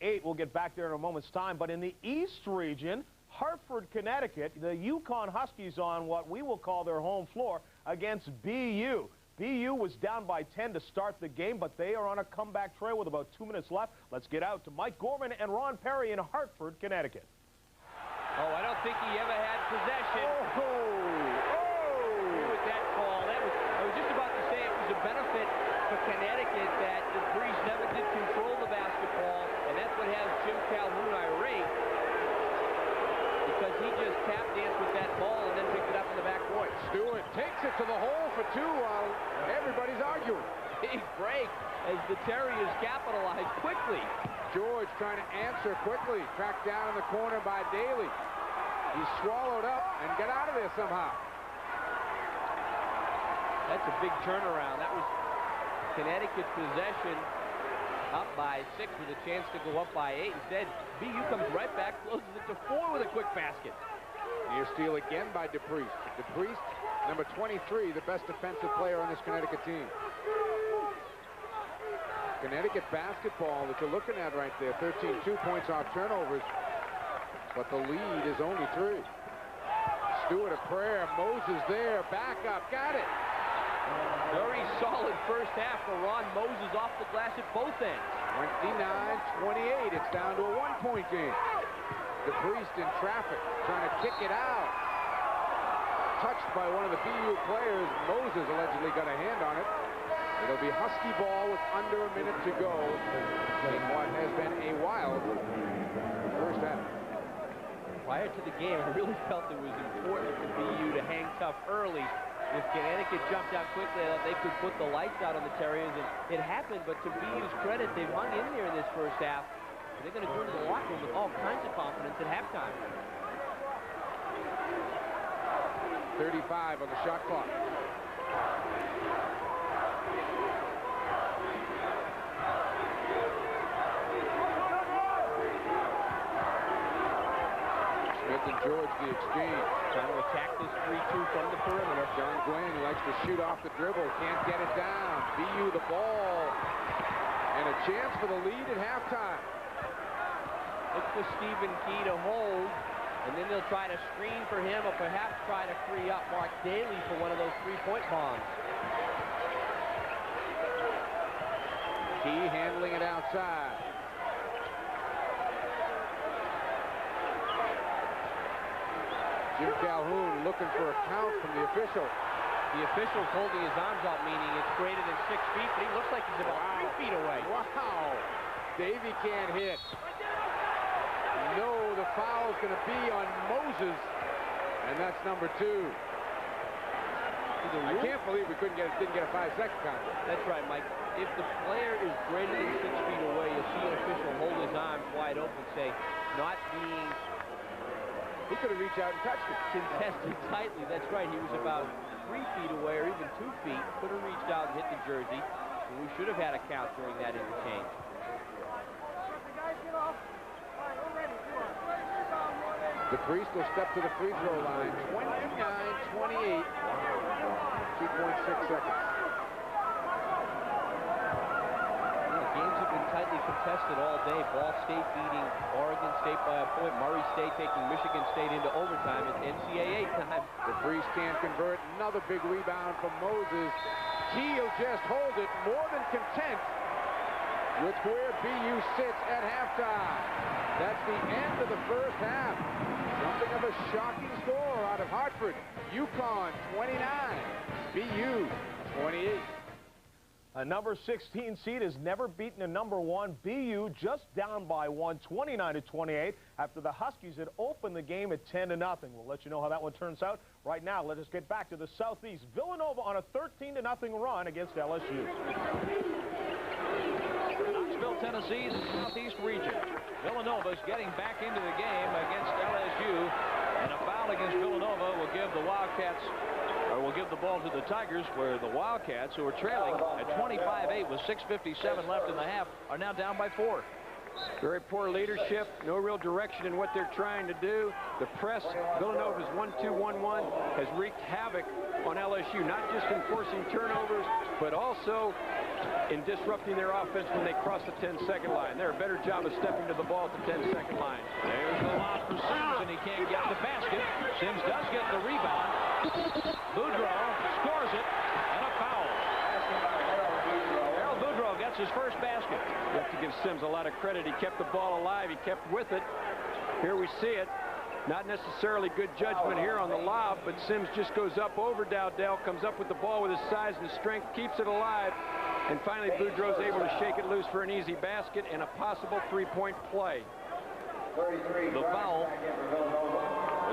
8, we'll get back there in a moment's time, but in the East region, Hartford, Connecticut, the Yukon Huskies on what we will call their home floor against BU. BU was down by 10 to start the game, but they are on a comeback trail with about 2 minutes left. Let's get out to Mike Gorman and Ron Perry in Hartford, Connecticut. Oh, I don't think he ever had possession. With that call, I was just about to say it was a benefit for Connecticut that the Breeze never did control the basketball, and that's what has Jim Calhoun irate, because he just tap danced with that ball and then picked it up in the backcourt. Stewart takes it to the hole for 2 while everybody's arguing. Big break as the Terriers capitalized quickly. George trying to answer quickly. Tracked down in the corner by Daly. He swallowed up and got out of there somehow. That's a big turnaround. That was Connecticut possession up by 6 with a chance to go up by 8. Instead, BU comes right back, closes it to 4 with a quick basket. Near steal again by DePriest. DePriest, number 23, the best defensive player on this Connecticut team. Connecticut basketball that you're looking at right there. 13 2-points off turnovers, but the lead is only 3. Stewart a prayer. Moses there. Back up. Got it. Very solid first half for Ron Moses off the glass at both ends. 29-28. It's down to a 1-point game. DePriest in traffic, trying to kick it out. Touched by one of the BU players. Moses allegedly got a hand on it. It'll be Husky ball with under a minute to go in what has been a wild first half. Prior to the game, I really felt it was important for BU to hang tough early. If Connecticut jumped out quickly, they could put the lights out on the Terriers, and it happened. But to BU's credit, they've hung in there in this first half. They're going to go into the locker room with all kinds of confidence at halftime. 35 on the shot clock. Smith and George the exchange. Trying to attack this 3-2 from the perimeter. John Glenn likes to shoot off the dribble. Can't get it down. BU the ball. And a chance for the lead at halftime. Look for Stephen Key to hold, and then they'll try to screen for him or perhaps try to free up Mark Daly for one of those 3-point bombs. Key handling it outside. Jim Calhoun looking for a count from the official. The official's holding his arms out, meaning it's greater than 6 feet, but he looks like he's about 3 feet away. Wow. Davey can't hit. No, the foul's going to be on Moses, and that's number 2. I can't believe we didn't get a 5-second count. That's right, Mike. If the player is greater than 6 feet away, you'll see an official hold his arms wide open, say, not being... He could have reached out and touched it. Contested tightly. That's right. He was about 3 feet away or even 2 feet. Could have reached out and hit the jersey. And we should have had a count during that interchange. DePriest will step to the free throw line. 29-28. 2.6 seconds. Games have been tightly contested all day. Ball State beating Oregon State by a point. Murray State taking Michigan State into overtime. It's NCAA time. DePriest can't convert. Another big rebound from Moses. He'll just hold it, more than content with where BU sits at halftime. That's the end of the first half. Something of a shocking score out of Hartford. UConn 29, BU 28. A number 16 seed has never beaten a number 1. BU just down by 1, 29-28, after the Huskies had opened the game at 10-0. We'll let you know how that one turns out. Right now, let us get back to the Southeast. Villanova on a 13-0 run against LSU. Knoxville, Tennessee's Southeast region. Villanova's getting back into the game against LSU, and a foul against Villanova will give the Wildcats, or will give the ball to the Tigers, where the Wildcats, who are trailing at 25-8 with 6:57 left in the half, are now down by 4. Very poor leadership, no real direction in what they're trying to do. The press, Villanova's 1-2-1-1, has wreaked havoc on LSU, not just in forcing turnovers, but also in disrupting their offense when they cross the 10-second line. They're a better job of stepping to the ball at the 10-second line. There's the lob for Sims, and he can't get the basket. Sims does get the rebound. Boudreau scores it, and a foul. Harold Boudreau gets his first basket. You have to give Sims a lot of credit. He kept the ball alive. He kept with it. Here we see it. Not necessarily good judgment here on the lob, but Sims just goes up over Dowdell, comes up with the ball with his size and strength, keeps it alive, and finally Boudreau's able to shake it loose for an easy basket and a possible 3-point play. The foul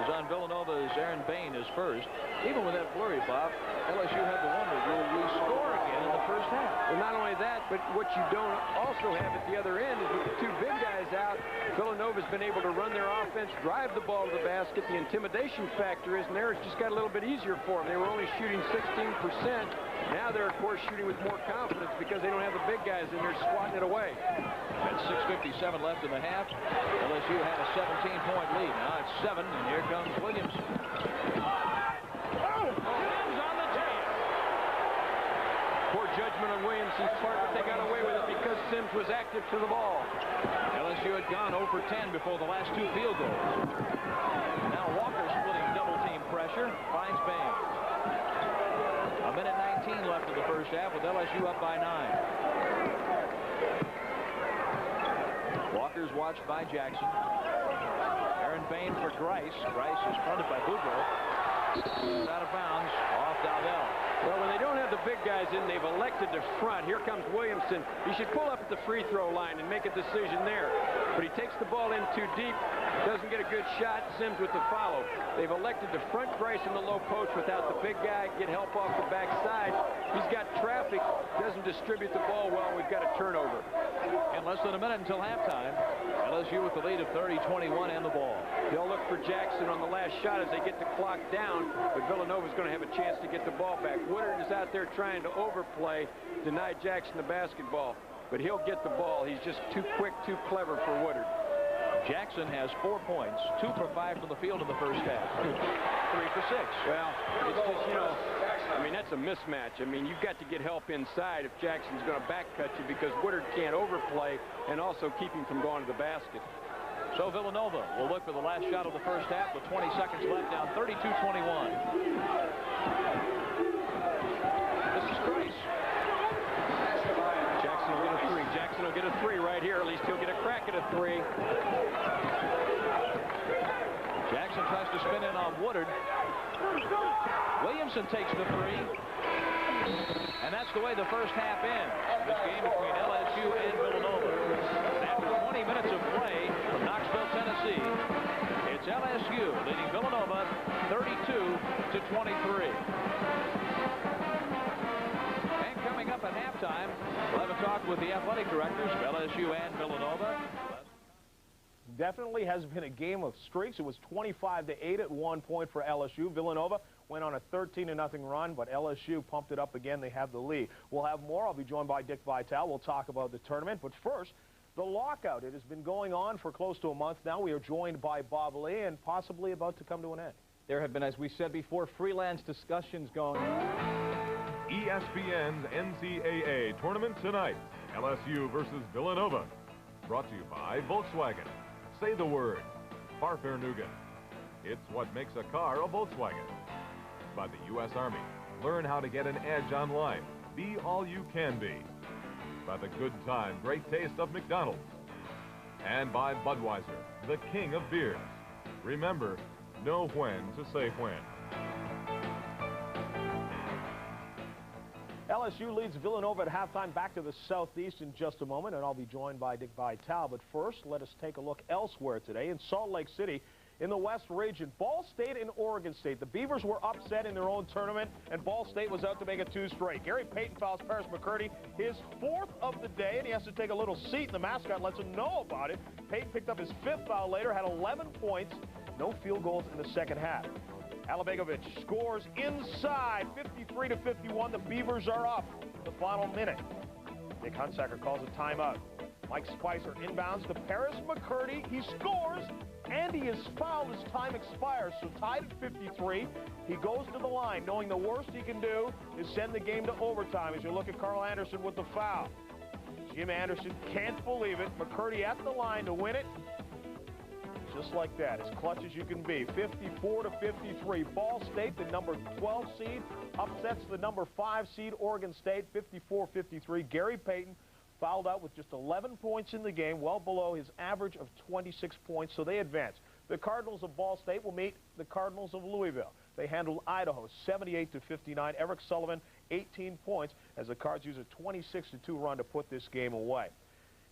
is on Villanova's Aaron Bain is first. Even with that flurry, Bob, LSU had to wonder, will we score again in the first half? Well, not only that, but what you don't also have at the other end is with the two big guys out, Villanova's been able to run their offense, drive the ball to the basket. The intimidation factor is there. It's just got a little bit easier for them. They were only shooting 16%. Now they're, of course, shooting with more confidence because they don't have the big guys in there swatting it away. At 6:57 left in the half, LSU had a 17-point lead. Now it's 7, and here comes Williamson. Williams on the jam. Poor judgment on Williamson's part, but they got away with it because Sims was active to the ball. LSU had gone 0 for 10 before the last 2 field goals. Now Walker splitting double-team pressure, finds Bain. A minute 19 left in the first half with LSU up by 9. Walker's watched by Jackson. Aaron Bain for Grice. Grice is fronted by Boudreaux. Out of bounds, off Dowdell. Well, when they don't have the big guys in, they've elected to front. Here comes Williamson. He should pull up at the free throw line and make a decision there. But he takes the ball in too deep, doesn't get a good shot. Sims with the follow. They've elected to front Grice in the low post without the big guy, get help off the backside. He's got traffic, doesn't distribute the ball well. We've got a turnover. And less than a minute until halftime. LSU with the lead of 30-21 and the ball. They'll look for Jackson on the last shot as they get the clock down, but Villanova's going to have a chance to get the ball back. Woodard is out there trying to overplay, deny Jackson the basketball, but he'll get the ball. He's just too quick, too clever for Woodard. Jackson has 4 points, 2 for 5 from the field in the first half. 3 for 6. Well, it's just, you know, I mean, that's a mismatch. I mean, you've got to get help inside if Jackson's going to back cut you because Woodard can't overplay and also keep him from going to the basket. So Villanova will look for the last shot of the first half with 20 seconds left, down 32-21. This is Grice. Jackson will get a 3. Jackson will get a 3 right here. At least he'll get a crack at a 3. Jackson tries to spin in on Woodard. Williamson takes the 3. And that's the way the first half ends. This game between LSU and Villanova. After 20 minutes of play from Knoxville, Tennessee, it's LSU leading Villanova 32-23. And coming up at halftime, we'll have a talk with the athletic directors of LSU and Villanova. Definitely has been a game of streaks. It was 25-8 at one point for LSU. Villanova went on a 13-0 run, but LSU pumped it up again. They have the lead. We'll have more. I'll be joined by Dick Vitale. We'll talk about the tournament. But first, the lockout. It has been going on for close to a month now. We are joined by Bob Lee and possibly about to come to an end. There have been, as we said before, freelance discussions going on. ESPN's NCAA tournament tonight. LSU versus Villanova. Brought to you by Volkswagen. Say the word. Fahrvergnügen. It's what makes a car a Volkswagen. By the U.S. Army. Learn how to get an edge online. Be all you can be. By the good time, great taste of McDonald's. And by Budweiser, the king of beers. Remember, know when to say when. LSU leads Villanova at halftime. Back to the southeast in just a moment, and I'll be joined by Dick Vitale. But first, let us take a look elsewhere today in Salt Lake City. In the West region, Ball State and Oregon State. The Beavers were upset in their own tournament, and Ball State was out to make it 2 straight. Gary Payton fouls Paris McCurdy, his 4th of the day, and he has to take a little seat, and the mascot lets him know about it. Payton picked up his 5th foul later, had 11 points, no field goals in the second half. Alabegovic scores inside, 53-51. The Beavers are up in the final minute. Nick Hunsaker calls a timeout. Mike Spicer inbounds to Paris McCurdy. He scores, and he is fouled as time expires. So tied at 53, he goes to the line, knowing the worst he can do is send the game to overtime. As you look at Carl Anderson with the foul. Jim Anderson can't believe it. McCurdy at the line to win it. Just like that, as clutch as you can be. 54-53. Ball State, the number 12 seed, upsets the number 5 seed Oregon State, 54-53. Gary Payton fouled out with just 11 points in the game, well below his average of 26 points, so they advance. The Cardinals of Ball State will meet the Cardinals of Louisville. They handled Idaho 78-59. Eric Sullivan, 18 points, as the Cards use a 26-2 run to put this game away.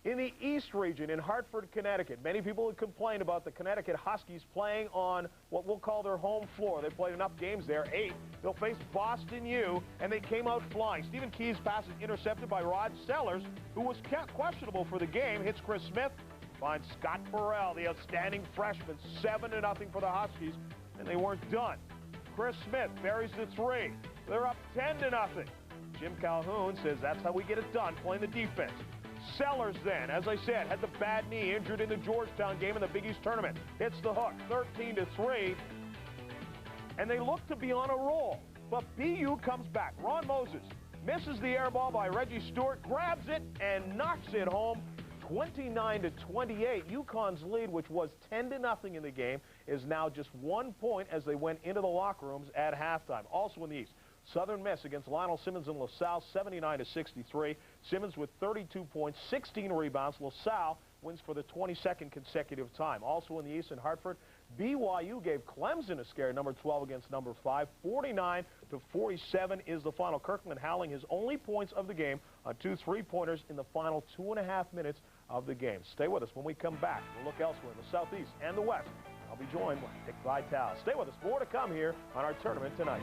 In the East region in Hartford, Connecticut, many people have complained about the Connecticut Huskies playing on what we'll call their home floor. They played enough games there, 8. They'll face Boston U, and they came out flying. Stephen Key's pass is intercepted by Rod Sellers, who was questionable for the game. Hits Chris Smith, finds Scott Burrell, the outstanding freshman, 7-0 for the Huskies, and they weren't done. Chris Smith buries the 3. They're up 10-0. Jim Calhoun says that's how we get it done, playing the defense. Sellers then, as I said, had the bad knee, injured in the Georgetown game in the Big East tournament. Hits the hook, 13-3, and they look to be on a roll. But BU comes back. Ron Moses misses the air ball by Reggie Stewart, grabs it, and knocks it home, 29-28. UConn's lead, which was 10-0 in the game, is now just 1 point as they went into the locker rooms at halftime. Also in the East, Southern Miss against Lionel Simmons in LaSalle, 79-63. Simmons with 32 points, 16 rebounds. LaSalle wins for the 22nd consecutive time. Also in the East in Hartford, BYU gave Clemson a scare, number 12 against number 5. 49-47 is the final. Kirkland Howling his only points of the game on 2 3-pointers in the final 2.5 minutes of the game. Stay with us. When we come back, we'll look elsewhere in the Southeast and the West. I'll be joined by Dick Vitale. Stay with us. More to come here on our tournament tonight.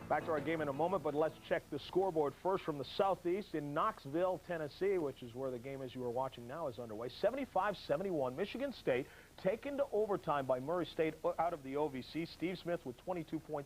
Back to our game in a moment, but let's check the scoreboard first from the Southeast in Knoxville, Tennessee, which is where the game, as you are watching now, is underway. 75-71, Michigan State taken to overtime by Murray State out of the OVC. Steve Smith with 22.6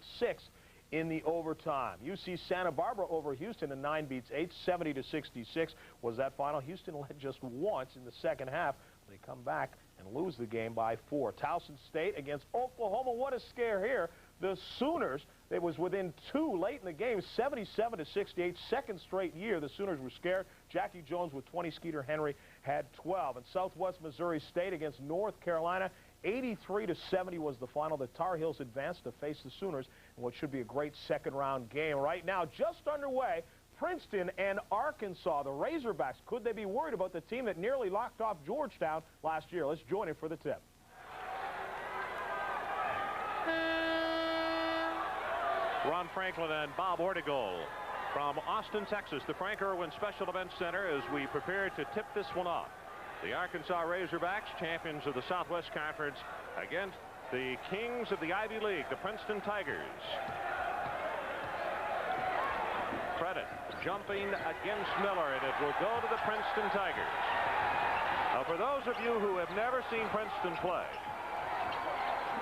in the overtime. UC Santa Barbara over Houston, and 9 beats 8, 70-66 was that final. Houston led just once in the second half. They come back and lose the game by 4. Towson State against Oklahoma. What a scare here. The Sooners, it was within 2 late in the game, 77-68. Second straight year the Sooners were scared. Jackie Jones with 20. Skeeter Henry had 12. And Southwest Missouri State against North Carolina, 83-70 was the final. The Tar Heels advanced to face the Sooners in what should be a great second-round game. Right now, just underway, Princeton and Arkansas. The Razorbacks, could they be worried about the team that nearly locked off Georgetown last year? Let's join him for the tip. Ron Franklin and Bob Ortegol from Austin, Texas, the Frank Irwin Special Events Center, as we prepare to tip this one off. The Arkansas Razorbacks, champions of the Southwest Conference, against the kings of the Ivy League, the Princeton Tigers. Credit jumping against Miller, and it will go to the Princeton Tigers. Now, for those of you who have never seen Princeton play,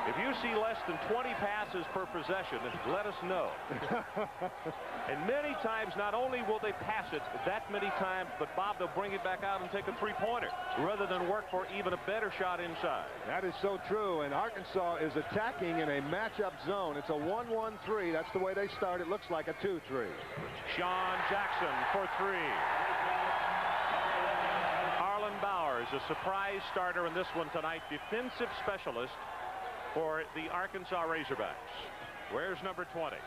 if you see less than 20 passes per possession, let us know. And many times, not only will they pass it that many times, but Bob, they'll bring it back out and take a 3-pointer rather than work for even a better shot inside. That is so true, and Arkansas is attacking in a matchup zone. It's a 1-1-3. That's the way they start. It looks like a 2-3. Sean Jackson for 3. Harlan Bowers, a surprise starter in this one tonight, defensive specialist for the Arkansas Razorbacks. Where's number 20?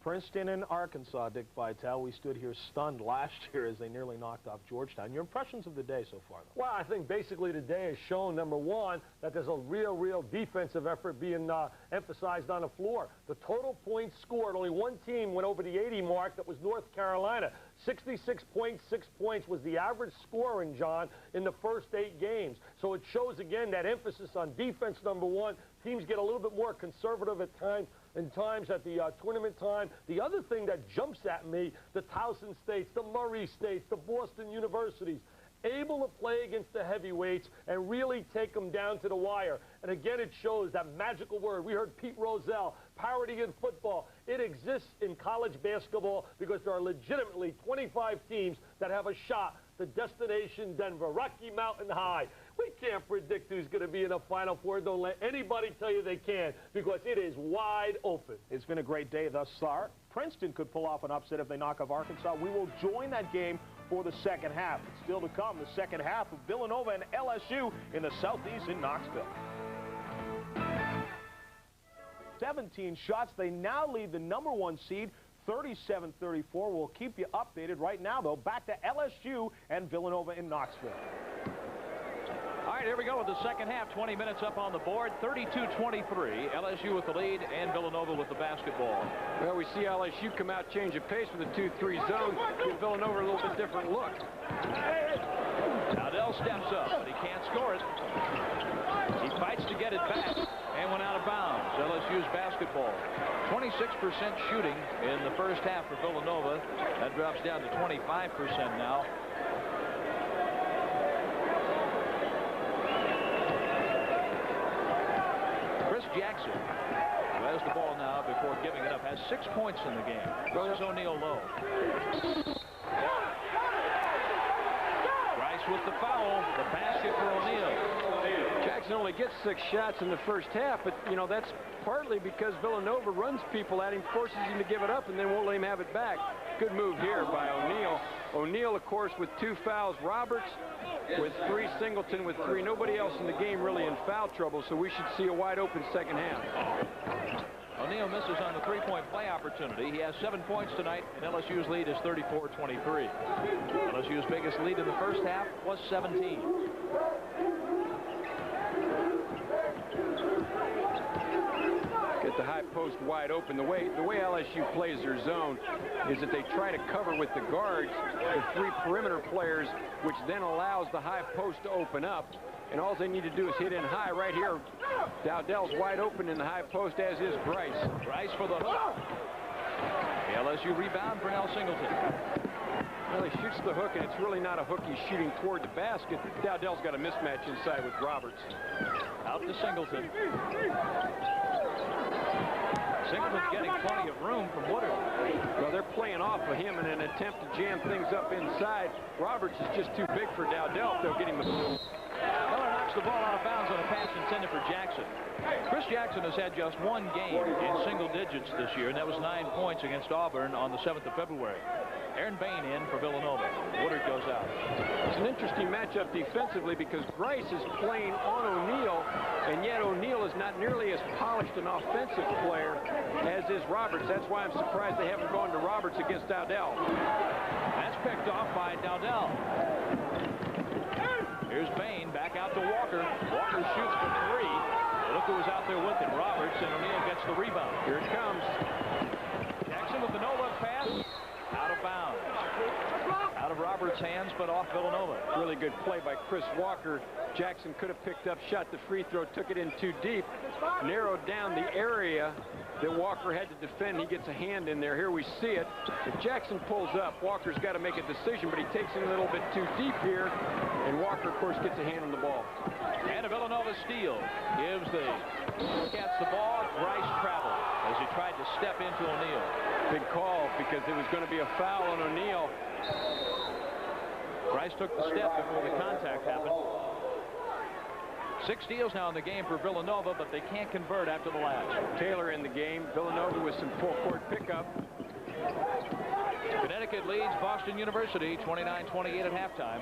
Princeton and Arkansas, Dick Vitale. We stood here stunned last year as they nearly knocked off Georgetown. Your impressions of the day so far, though? Well, I think basically today has shown, number one, that there's a real defensive effort being emphasized on the floor. The total points scored, only one team went over the 80 mark. That was North Carolina. 66.6 points was the average scoring, John, in the first 8 games. So it shows, again, that emphasis on defense, number one. Teams get a little bit more conservative at times at the tournament time. The other thing that jumps at me, the Towson States, the Murray States, the Boston Universities, able to play against the heavyweights and really take them down to the wire. And again, it shows that magical word. We heard Pete Rozelle, parity in football. It exists in college basketball because there are legitimately 25 teams that have a shot. The destination, Denver, Rocky Mountain High. We can't predict who's going to be in the Final Four. Don't let anybody tell you they can, because it is wide open. It's been a great day thus far. Princeton could pull off an upset if they knock off Arkansas. We will join that game for the second half. It's still to come, the second half of Villanova and LSU in the Southeast in Knoxville. 17 shots. They now lead the number 1 seed, 37-34. We'll keep you updated right now, though. Back to LSU and Villanova in Knoxville. All right, here we go with the second half. 20 minutes up on the board. 32-23. LSU with the lead and Villanova with the basketball. Well, we see LSU come out, change of pace with a 2-3 zone. Give Villanova a little bit different look. Dowdell steps up, but he can't score it. He fights to get it back and went out of bounds. LSU's basketball. 26% shooting in the first half for Villanova. That drops down to 25% now. Chris Jackson, who has the ball now before giving it up, has 6 points in the game. This is O'Neal low. Rice with the foul. The basket for O'Neal. Jackson only gets 6 shots in the first half, but, you know, that's partly because Villanova runs people at him, forces him to give it up, and then won't let him have it back. Good move here by O'Neal. O'Neal, of course, with 2 fouls. Roberts with 3. Singleton with 3. Nobody else in the game really in foul trouble, so we should see a wide-open second half. O'Neal misses on the 3-point play opportunity. He has 7 points tonight, and LSU's lead is 34-23. LSU's biggest lead in the first half was 17. Get the high post wide open. The way LSU plays their zone is that they try to cover with the guards the 3 perimeter players, which then allows the high post to open up. And all they need to do is hit in high right here. Dowdell's wide open in the high post, as is Bryce. Bryce for the hook. The LSU rebound for Al Singleton. Well, he shoots the hook, and it's really not a hook. He's shooting toward the basket. Dowdell's got a mismatch inside with Roberts. Out to Singleton. Singleton's getting plenty of room from Woodard. Well, they're playing off of him in an attempt to jam things up inside. Roberts is just too big for Dowdell. They'll get him the ball. Miller knocks the ball out of bounds on a pass intended for Jackson. Chris Jackson has had just 1 game in single digits this year, and that was 9 points against Auburn on the 7th of February. Aaron Bain in for Villanova. Woodard goes out. It's an interesting matchup defensively because Bryce is playing on O'Neal, and yet O'Neal is not nearly as polished an offensive player as is Roberts. That's why I'm surprised they haven't gone to Roberts against Dowdell. That's picked off by Dowdell. Here's Bain back out to Walker. Walker shoots for 3. Look who was out there with him. Roberts, and O'Neal gets the rebound. Here it comes. Jackson with the no-look pass. Out of bounds. Out of Roberts' hands, but off Villanova. Really good play by Chris Walker. Jackson could have picked up, shot the free throw, took it in too deep, narrowed down the area that Walker had to defend. He gets a hand in there. Here we see it. If Jackson pulls up, Walker's got to make a decision, but he takes it a little bit too deep here, and Walker, of course, gets a hand on the ball. And a Villanova steal. Gives the Cats the ball. Bryce traveled as he tried to step into O'Neal. Big call because it was going to be a foul on O'Neal. Bryce took the step before the contact happened. 6 steals now in the game for Villanova, but they can't convert after the last. Taylor in the game. Villanova with some full-court pickup. Connecticut leads Boston University 29-28 at halftime.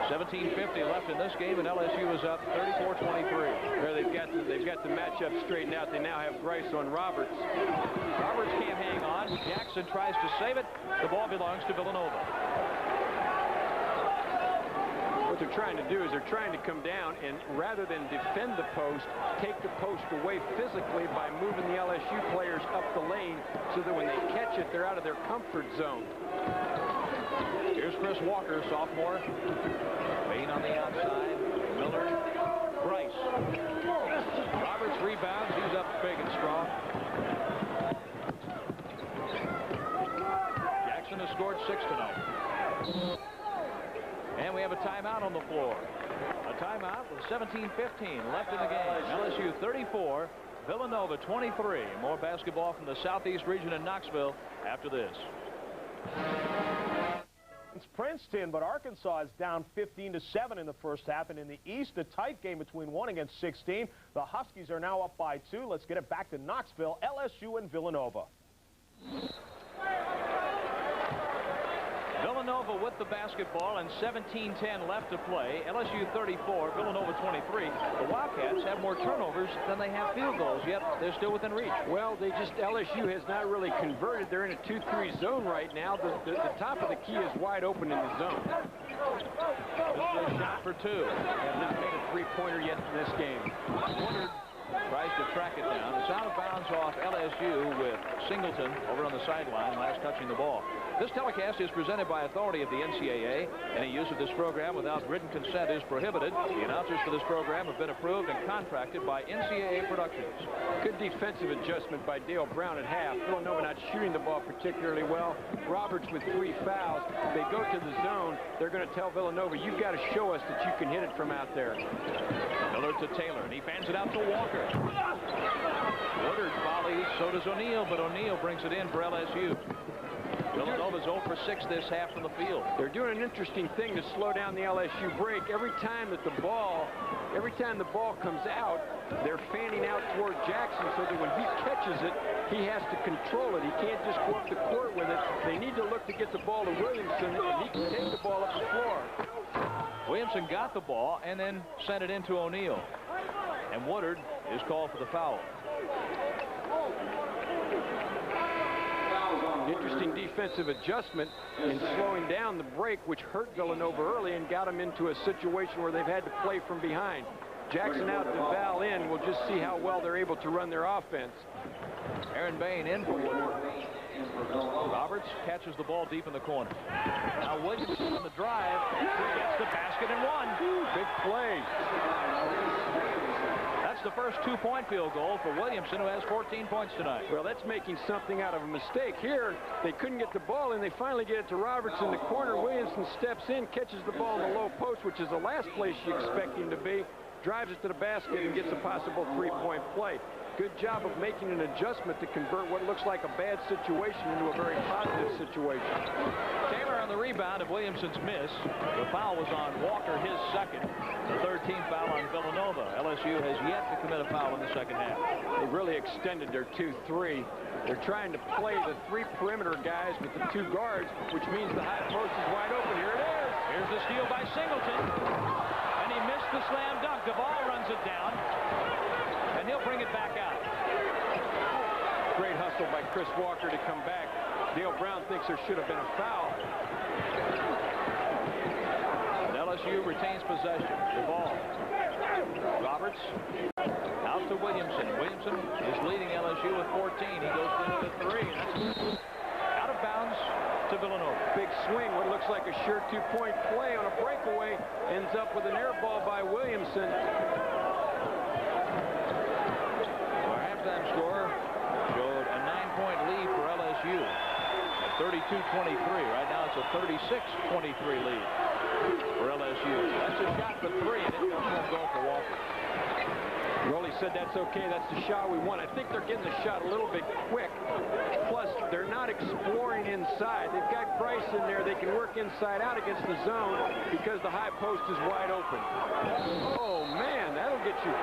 17:50 left in this game, and LSU is up 34-23. Well, they've got the matchup straightened out. They now have Bryce on Roberts. Roberts can't hang on. Jackson tries to save it. The ball belongs to Villanova. What they're trying to do is they're trying to come down and rather than defend the post, take the post away physically by moving the LSU players up the lane so that when they catch it, they're out of their comfort zone. Here's Chris Walker, sophomore. Bain on the outside. Miller. Bryce. Roberts rebounds. He's up big and strong. Jackson has scored 6 tonight. And we have a timeout on the floor. A timeout with 17:15 left in the game. LSU 34, Villanova 23. More basketball from the Southeast region in Knoxville after this. It's Princeton, but Arkansas is down 15-7 in the first half. And in the East, a tight game between 1 against 16. The Huskies are now up by 2. Let's get it back to Knoxville, LSU and Villanova. Villanova with the basketball and 17:10 left to play. LSU 34, Villanova 23. The Wildcats have more turnovers than they have field goals, yet they're still within reach. Well, LSU has not really converted. They're in a 2-3 zone right now. The top of the key is wide open in the zone. This is a shot for two. Have not made a three-pointer yet in this game. Woodard tries to track it down. It's out of bounds off LSU with Singleton over on the sideline, last touching the ball. This telecast is presented by authority of the NCAA. Any use of this program without written consent is prohibited. The announcers for this program have been approved and contracted by NCAA Productions. Good defensive adjustment by Dale Brown at half. Villanova not shooting the ball particularly well. Roberts with 3 fouls. If they go to the zone, they're going to tell Villanova, you've got to show us that you can hit it from out there. Miller to Taylor, and he fans it out to Walker. Woodard volleys, so does O'Neal, but O'Neal brings it in for LSU. Villanova's 0 for 6 this half from the field. They're doing an interesting thing to slow down the LSU break. Every time the ball comes out, they're fanning out toward Jackson so that when he catches it, he has to control it. He can't just go up the court with it. They need to look to get the ball to Williamson, and he can take the ball up the floor. Williamson got the ball and then sent it into O'Neal. And Woodard is called for the foul. Interesting defensive adjustment in slowing down the break, which hurt Villanova early and got them into a situation where they've had to play from behind. Jackson out, Duval in. We'll just see how well they're able to run their offense. Aaron Bain in for Woodard. Roberts catches the ball deep in the corner. Now Williamson on the drive. He gets the basket and one. Big play. That's the first 2-point field goal for Williamson, who has 14 points tonight. Well, that's making something out of a mistake. Here, they couldn't get the ball, and they finally get it to Roberts in the corner. Williamson steps in, catches the ball in the low post, which is the last place you expect him to be, drives it to the basket, and gets a possible 3-point play. Good job of making an adjustment to convert what looks like a bad situation into a very positive situation. Taylor on the rebound of Williamson's miss. The foul was on Walker, his second. The 13th foul on Villanova. LSU has yet to commit a foul in the second half. They really extended their 2-3. They're trying to play the 3 perimeter guys with the 2 guards, which means the high post is wide open. Here it is. Here's the steal by Singleton. And he missed the slam dunk. The ball runs it down. And he'll bring it back out. Great hustle by Chris Walker to come back. Dale Brown thinks there should have been a foul. And LSU retains possession. The ball. Roberts out to Williamson. Williamson is leading LSU with 14. He goes into the 3. That's out of bounds to Villanova. Big swing. What looks like a sure 2-point play on a breakaway ends up with an air ball by Williamson. Halftime score showed a 9-point lead for LSU at 32-23. Right now it's a 36-23 lead for LSU. That's a shot for 3, and it won't go for Walker. Roley said that's okay. That's the shot we want. I think they're getting the shot a little bit quick. Plus, they're not exploring inside. They've got Bryce in there. They can work inside out against the zone because the high post is wide open. Oh, man, that'll get you.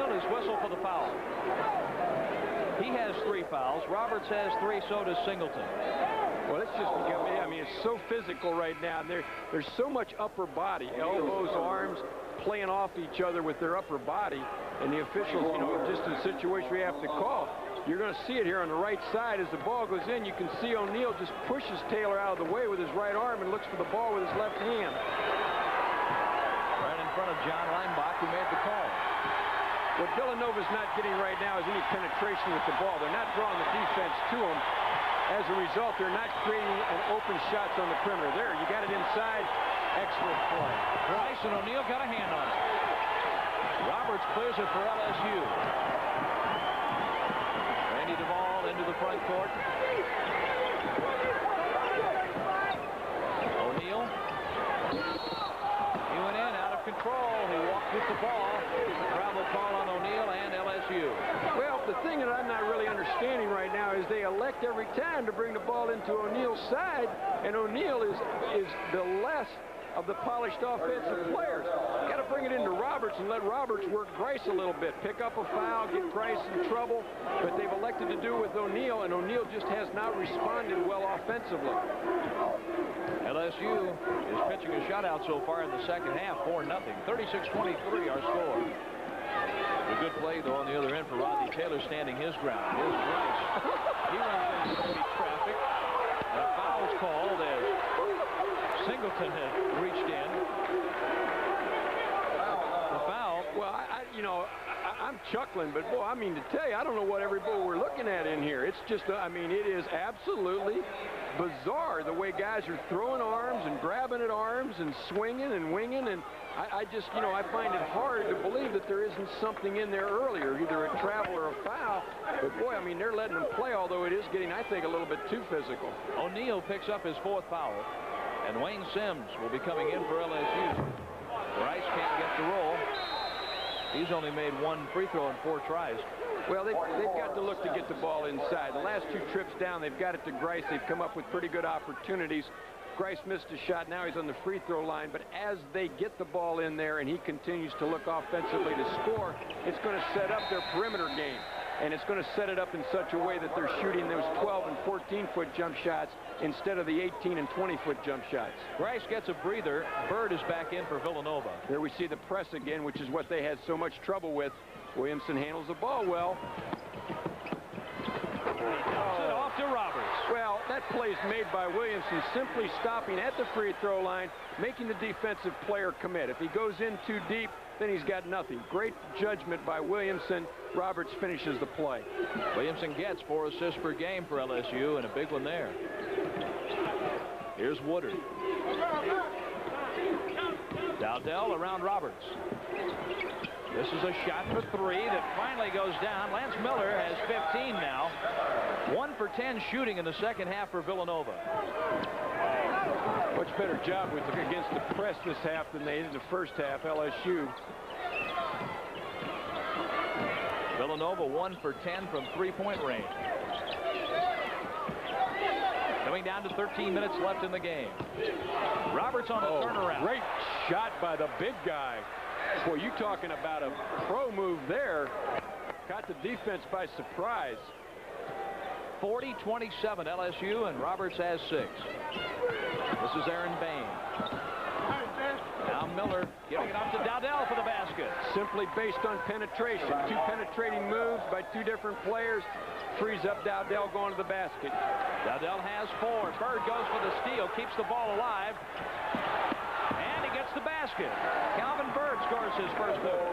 His whistle for the foul. He has 3 fouls. Roberts has 3, so does Singleton. Well, it's just, I mean, it's so physical right now. There's so much upper body, elbows, arms, playing off each other with their upper body. And the officials, just in a situation we have to call. You're going to see it here on the right side. As the ball goes in, you can see O'Neal just pushes Taylor out of the way with his right arm and looks for the ball with his left hand. Right in front of John Leinbach, who made the call. What Villanova's not getting right now is any penetration with the ball. They're not drawing the defense to them. As a result, they're not creating an open shots on the perimeter. There, you got it inside. Excellent play. Bryce and O'Neal got a hand on it. Roberts clears it for LSU. Randy Duvall into the front court. O'Neal. He went in out of control. He walked with the ball. Travel call on O'Neal and LSU. Well, the thing that I'm not really understanding right now is they elect every time to bring the ball into O'Neal's side, and O'Neal is the less of the polished offensive players. You got to bring it into Roberts and let Roberts work Grice a little bit. Pick up a foul, get Grice in trouble, but they've elected to do it with O'Neal, and O'Neal just has not responded well offensively. LSU is pitching a shutout so far in the second half, 4-0. 36-23 our score. A good play, though, on the other end for Rodney Taylor standing his ground. Here's Grice. He runs into heavy traffic. And a foul's called as Singleton had reached in. The foul. Well, I'm chuckling, but boy, I mean to tell you, I don't know what every ball we're looking at in here. It's just, I mean, it is absolutely bizarre the way guys are throwing arms and grabbing at arms and swinging and winging, and I just, I find it hard to believe that there isn't something in there earlier, either a travel or a foul. But boy, I mean, they're letting them play, although it is getting, I think, a little bit too physical. O'Neal picks up his 4th foul, and Wayne Sims will be coming in for LSU. Grice can't get the roll. He's only made 1 free throw in 4 tries. Well, they've got to look to get the ball inside. The last 2 trips down, they've got it to Grice. They've come up with pretty good opportunities. Grice missed a shot. Now he's on the free throw line. But as they get the ball in there and he continues to look offensively to score, it's going to set up their perimeter game. And it's going to set it up in such a way that they're shooting those 12 and 14-foot jump shots instead of the 18 and 20-foot jump shots. Grice gets a breather. Bird is back in for Villanova. There we see the press again, which is what they had so much trouble with. Williamson handles the ball well. Dumps it off to Roberts. Well, that play is made by Williamson, simply stopping at the free throw line, making the defensive player commit. If he goes in too deep, then he's got nothing. Great judgment by Williamson. Roberts finishes the play. Williamson gets 4 assists per game for LSU, and a big one there. Here's Woodard. Dowdell around Roberts. This is a shot for 3 that finally goes down. Lance Miller has 15 now. 1 for 10 shooting in the second half for Villanova. Much better job with against the press this half than they did in the first half, LSU. Villanova 1 for 10 from 3-point range. Coming down to 13 minutes left in the game. Roberts on the turnaround. Great shot by the big guy. Boy, you talking about a pro move there. Caught the defense by surprise. 40-27 LSU, and Roberts has 6. This is Aaron Bain. Now Miller giving it up to Dowdell for the basket. Simply based on penetration. 2 penetrating moves by 2 different players. Frees up Dowdell going to the basket. Dowdell has 4. Bird goes for the steal, keeps the ball alive. And he gets the basket. Calvin Bird scores his first goal.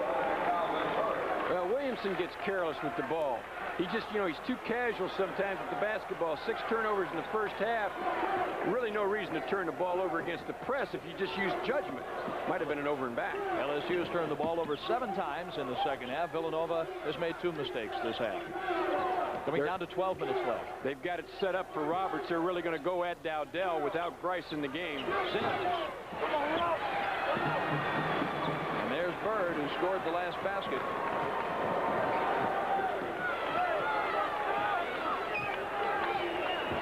Well, Williamson gets careless with the ball. He just, he's too casual sometimes with the basketball. 6 turnovers in the first half. Really no reason to turn the ball over against the press if you just use judgment. Might have been an over and back. LSU has turned the ball over 7 times in the second half. Villanova has made 2 mistakes this half. Coming down to 12 minutes left. They've got it set up for Roberts. They're really going to go at Dowdell without Grice in the game. Sims. And there's Bird, who scored the last basket.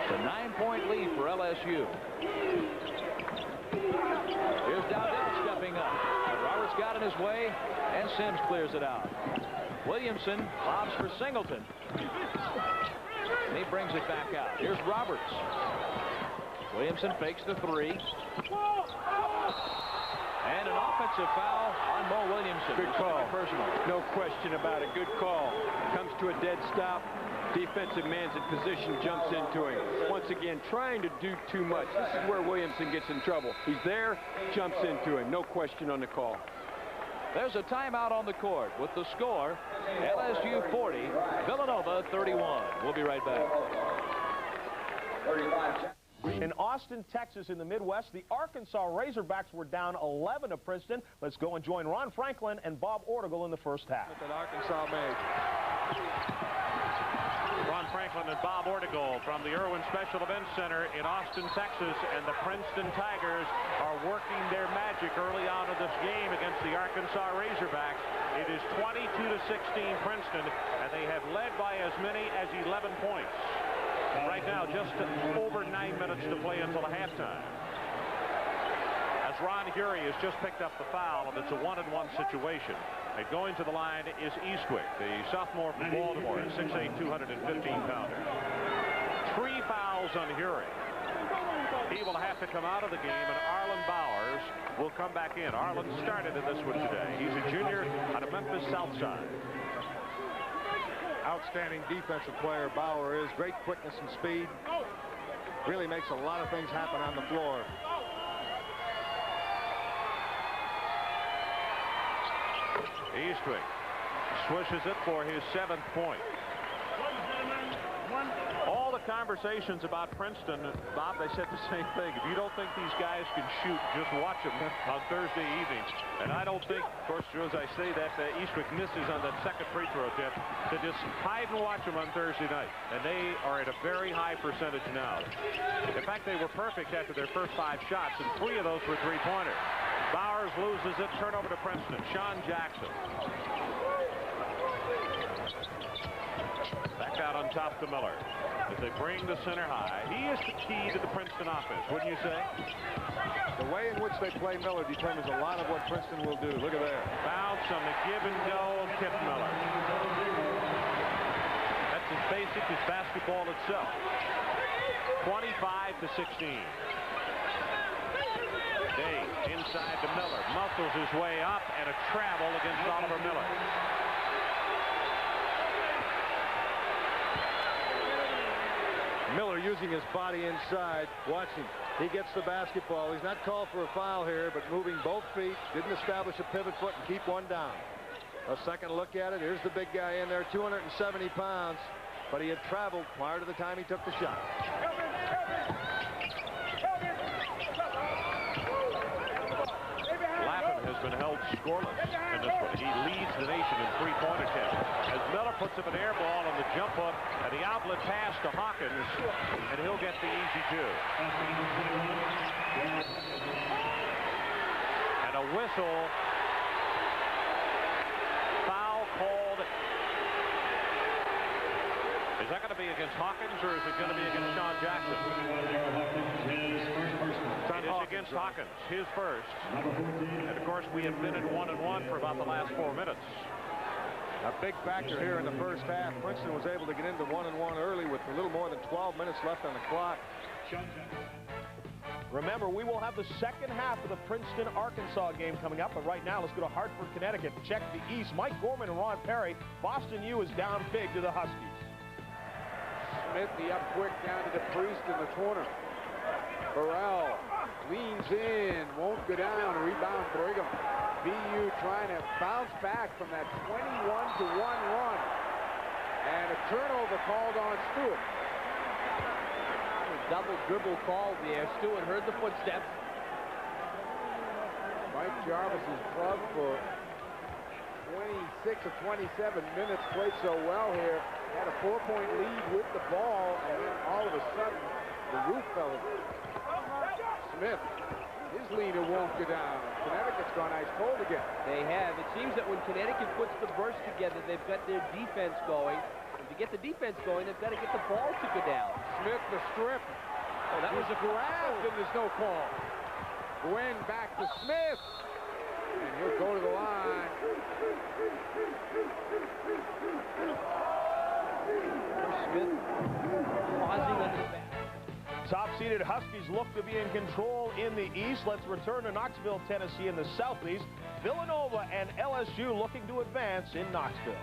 It's a 9-point lead for LSU. Here's Dowdell stepping up. Roberts got in his way, and Sims clears it out. Williamson lobs for Singleton. And he brings it back out. Here's Roberts. Williamson fakes the 3. And an offensive foul on Mo Williamson. Good call. Personal. No question about it. Good call. Comes to a dead stop. Defensive man's in position, jumps into him. Once again, trying to do too much. This is where Williamson gets in trouble. He's there, jumps into him. No question on the call. There's a timeout on the court with the score, LSU 40, Villanova 31. We'll be right back. In Austin, Texas, in the Midwest, the Arkansas Razorbacks were down 11 to Princeton. Let's go and join Ron Franklin and Bob Ortigal in the first half. That Arkansas made. Ron Franklin and Bob Ortigal from the Irwin Special Events Center in Austin, Texas, and the Princeton Tigers are working their magic early on in this game against the Arkansas Razorbacks. It is 22-16 Princeton, and they have led by as many as 11 points. Right now, just over 9 minutes to play until halftime. As Ron Hury has just picked up the foul, and it's a 1-and-1 situation. And going to the line is Eastwick, the sophomore from Baltimore, 6'8", 215-pounder. 3 fouls on Hury. He will have to come out of the game, and Arlen Bowers will come back in. Arlen started in this one today. He's a junior out of Memphis Southside. Outstanding defensive player Bauer is. Great quickness and speed. Really makes a lot of things happen on the floor. Eastwick swishes it for his 7th point. All the conversations about Princeton, Bob, they said the same thing. If you don't think these guys can shoot, just watch them on Thursday evening. And I don't think, of course, as I say that, Eastwick misses on that second free throw attempt, to just hide and watch them on Thursday night. And they are at a very high percentage now. In fact, they were perfect after their first 5 shots, and 3 of those were three-pointers. Bowers loses it. Turnover to Princeton. Sean Jackson. Back out on top to Miller as they bring the center high. He is the key to the Princeton offense, wouldn't you say? The way in which they play Miller determines a lot of what Princeton will do. Look at there. Bounce on the give and go of Kip Miller. That's as basic as basketball itself. 25-16. Day inside to Miller. Muscles his way up, and a travel against Oliver Miller. Miller using his body inside. Watch him. He gets the basketball. He's not called for a foul here, but moving both feet. Didn't establish a pivot foot and keep one down. A second look at it. Here's the big guy in there, 270 pounds. But he had traveled prior to the time he took the shot. Lappin has been held scoreless in this one. He leads the nation in three-point attempts. As Miller puts up an air ball on the jump hook and the outlet pass to Hawkins, and he'll get the easy 2. And a whistle. Foul called. Is that going to be against Hawkins, or is it going to be against Sean Jackson? It is against Hawkins, his first. And of course, we have been in 1-and-1 for about the last 4 minutes. A big factor here in the first half. Princeton was able to get into 1-and-1 early with a little more than 12 minutes left on the clock. Remember, we will have the second half of the Princeton-Arkansas game coming up. But right now, let's go to Hartford, Connecticut. Check the East. Mike Gorman and Ron Perry. Boston U is down big to the Huskies. Smith, the up quick down to the Priest in the corner. Burrell leans in, won't go down. Rebound Brigham. BU trying to bounce back from that 21-1 run. And a turnover called on Stewart. A double dribble call there. Stewart heard the footsteps. Mike Jarvis's club for 26 or 27 minutes played so well here. Had a 4-point lead with the ball, and then all of a sudden the roof fell in. Smith, his leader won't go down. Connecticut's gone ice cold again. They have. It seems that when Connecticut puts the burst together, they've got their defense going. And to get the defense going, they've got to get the ball to go down. Smith, the strip. Oh, that was a grab, and there's no call. Gwen back to Smith. And he'll go to the line. Smith pausing on the back. Top-seeded Huskies look to be in control in the East. Let's return to Knoxville, Tennessee in the Southeast. Villanova and LSU looking to advance in Knoxville.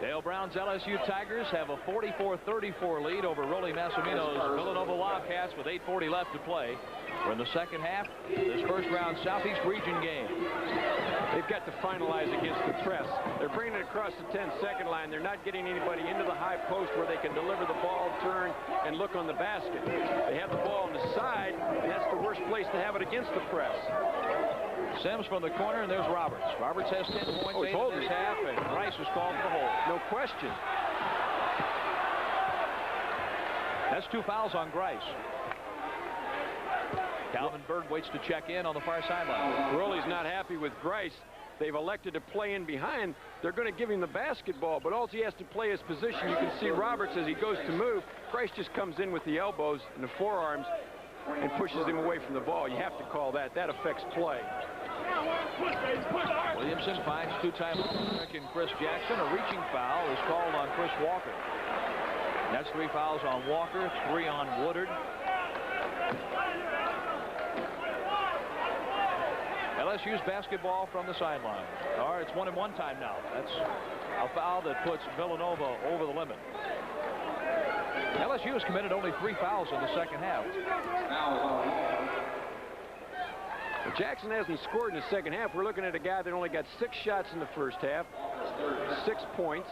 Dale Brown's LSU Tigers have a 44-34 lead over Rollie Massimino's Villanova Wildcats with 8:40 left to play. We're in the second half, this first-round Southeast Region game. They've got to finalize against the press. They're bringing it across the 10-second line. They're not getting anybody into the high post where they can deliver the ball, turn, and look on the basket. They have the ball on the side, and that's the worst place to have it against the press. Sims from the corner, and there's Roberts. Roberts has 10 points, 8 in this half, and Rice is called for the hold. No question. That's 2 fouls on Grice. Calvin Bird waits to check in on the far sideline. Roley's not happy with Grice. They've elected to play in behind. They're going to give him the basketball, but all he has to play is position. You can see Roberts as he goes to move. Grice just comes in with the elbows and the forearms and pushes him away from the ball. You have to call that. That affects play. Williamson finds two-time American Chris Jackson. A reaching foul is called on Chris Walker. That's 3 fouls on Walker, 3 on Woodard. LSU's basketball from the sideline. All right, it's 1-and-1 time now. That's a foul that puts Villanova over the limit. LSU has committed only 3 fouls in the second half. Well, Jackson hasn't scored in the second half. We're looking at a guy that only got 6 shots in the first half, 6 points.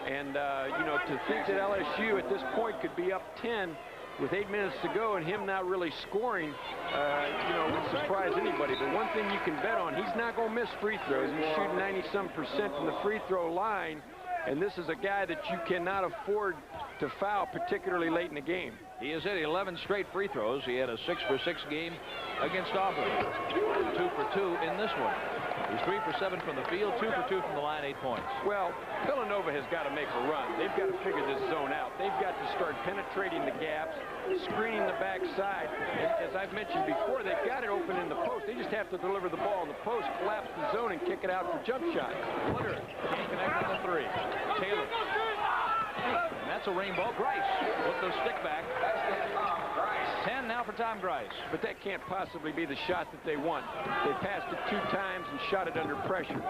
And, you know, to think that LSU at this point could be up 10 with 8 minutes to go and him not really scoring, you know, would surprise anybody. But one thing you can bet on, he's not going to miss free throws. He's shooting 90-some% from the free throw line. And this is a guy that you cannot afford to foul, particularly late in the game. He has hit 11 straight free throws. He had a 6-for-6 game against Auburn. 2 for 2 in this one. He's 3 for 7 from the field, 2 for 2 from the line, 8 points. Well, Villanova has got to make a run. They've got to figure this zone out. They've got to start penetrating the gaps, screening the backside. And as I've mentioned before, they've got it open in the post. They just have to deliver the ball in the post, collapse the zone, and kick it out for jump shots. Woodard can't connect on the 3. Taylor. And that's a rainbow. Grice with the stick back. 10 now for Tom Grice. But that can't possibly be the shot that they want. They passed it 2 times and shot it under pressure.